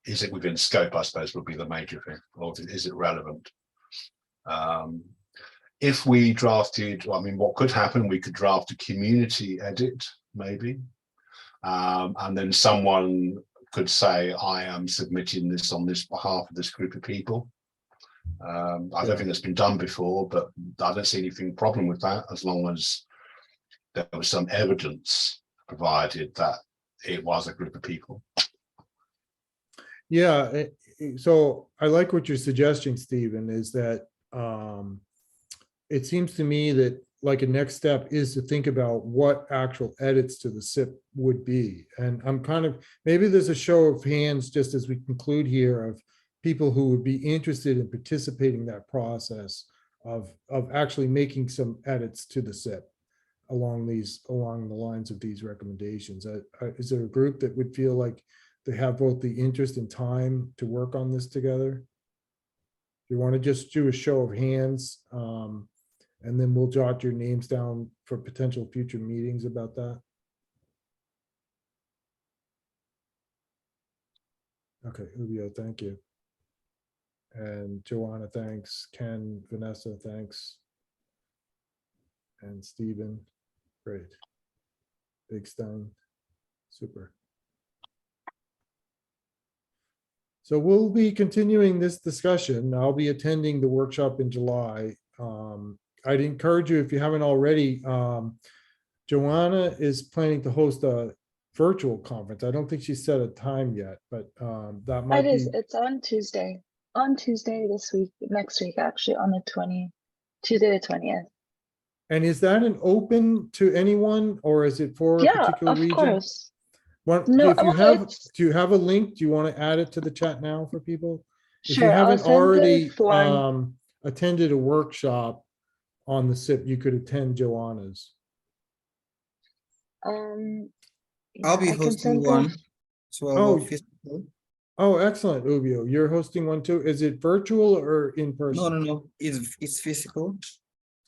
is it within scope, I suppose would be the major thing, or is it relevant? If we drafted, what could happen, we could draft a community edit maybe, and then someone could say, I am submitting this on this behalf of this group of people. I don't think that's been done before, but I don't see anything problem with that, as long as there was some evidence provided that it was a group of people. Yeah, so I like what you're suggesting, Stephen, is that it seems to me that like a next step is to think about what actual edits to the CIP would be. And I'm maybe there's a show of hands just as we conclude here of people who would be interested in participating in that process of actually making some edits to the CIP along the lines of these recommendations. Is there a group that would feel like they have both the interest and time to work on this together? Do you want to just do a show of hands? And then we'll jot your names down for potential future meetings about that. Okay, Ubio, thank you. And Joanna, thanks. Ken, Vanessa, thanks. And Stephen, great. Eystein, super. So we'll be continuing this discussion. I'll be attending the workshop in July. I'd encourage you, if you haven't already, Joanna is planning to host a virtual conference. I don't think she set a time yet, but that might be. It's on Tuesday. On Tuesday this week, next week, actually, on the Tuesday the 20th. And is that an open to anyone, or is it for a Yeah, particular of region? course. What, No, if you well, have, it's- do you have a link? Do you want to add it to the chat now for people? If you Sure, I'll haven't send the already form. attended a workshop on the SIP, you could attend Joanna's. I'll be I can hosting send the- one. So Oh, physical. Oh, excellent, Ubio. You're hosting one too. Is it virtual or in person? No. It's physical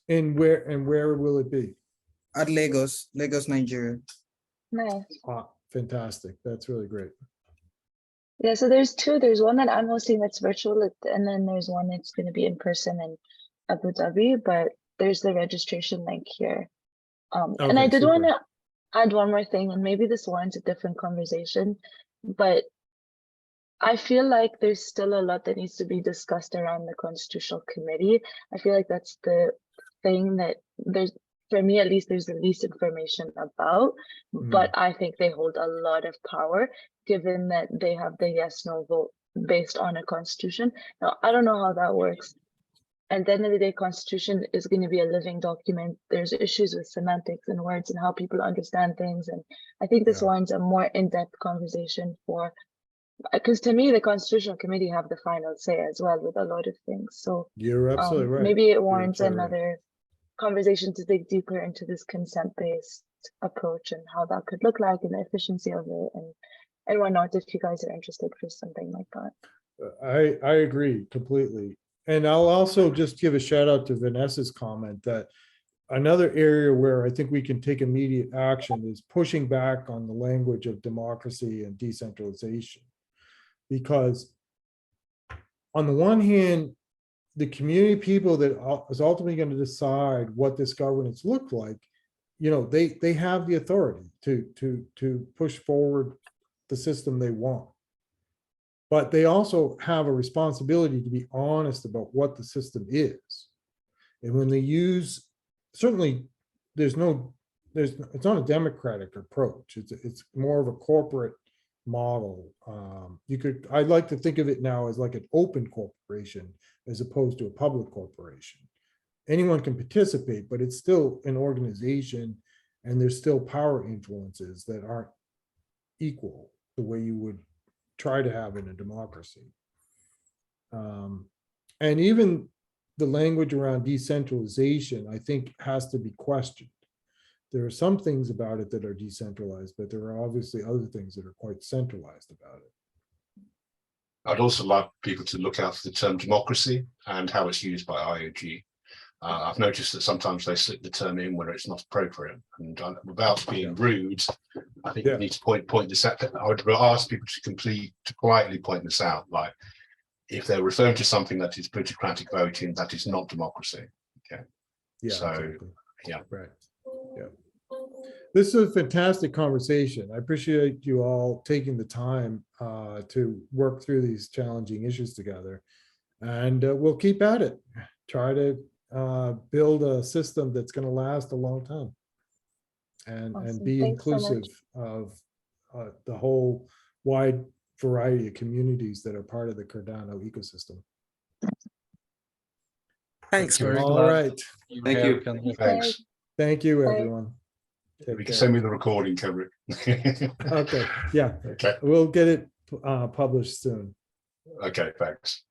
And where will it be? at Lagos, Nigeria. Nice. Ah, fantastic. That's really great. Yeah, so there's two. There's one that I'm hosting that's virtual, and then there's one that's going to be in person in Abu Dhabi, but there's the registration link here. And I Okay, did want super. to add one more thing, and maybe this warrants a different conversation, but I feel like there's still a lot that needs to be discussed around the Constitutional Committee. I feel like that's the thing that there's, for me at least, there's the least information about, but I think they hold a lot of power given that they have the yes/no vote based on a constitution. Now, I don't know how that works. At the end of the day, constitution is going to be a living document. There's issues with semantics and words and how people understand things. And I think this Yeah. warrants a more in-depth conversation for, because to me, the Constitutional Committee have the final say as well with a lot of things. So You're absolutely right. maybe it You're warrants absolutely right. another conversation to dig deeper into this consent-based approach and how that could look like and the efficiency of it and whatnot, if you guys are interested for something like that. I agree completely. And I'll also just give a shout out to Vanessa's comment that another area where I think we can take immediate action is pushing back on the language of democracy and decentralization. Because on the one hand, the community people that is ultimately going to decide what this governance looked like, you know, they have the authority to push forward the system they want. But they also have a responsibility to be honest about what the system is. And when they use, certainly it's not a democratic approach. It's more of a corporate model. I'd like to think of it now as like an open corporation as opposed to a public corporation. Anyone can participate, but it's still an organization and there's still power influences that aren't equal the way you would try to have in a democracy. And even the language around decentralization, I think, has to be questioned. There are some things about it that are decentralized, but there are obviously other things that are quite centralized about it. I'd also like people to look out for the term democracy and how it's used by IOG. I've noticed that sometimes they slip the term in where it's not appropriate. And without being rude, I think we need to point this out. I would ask people to politely point this out. Like, if they're referring to something that is plutocratic voting, that is not democracy. Okay. Yeah. So, exactly. yeah. Right. Yeah. This is a fantastic conversation. I appreciate you all taking the time to work through these challenging issues together. And we'll keep at it. Try to build a system that's going to last a long time and Awesome. be Thanks so inclusive of the whole wide variety of communities that are part of the Cardano ecosystem. Thanks. Very All glad right. you're Thank here, you. Kenric. Thanks. Thank you, Bye. everyone. You Take can care. send me the recording, Kenric. Okay. Yeah. Okay. We'll get it published soon. Okay, thanks.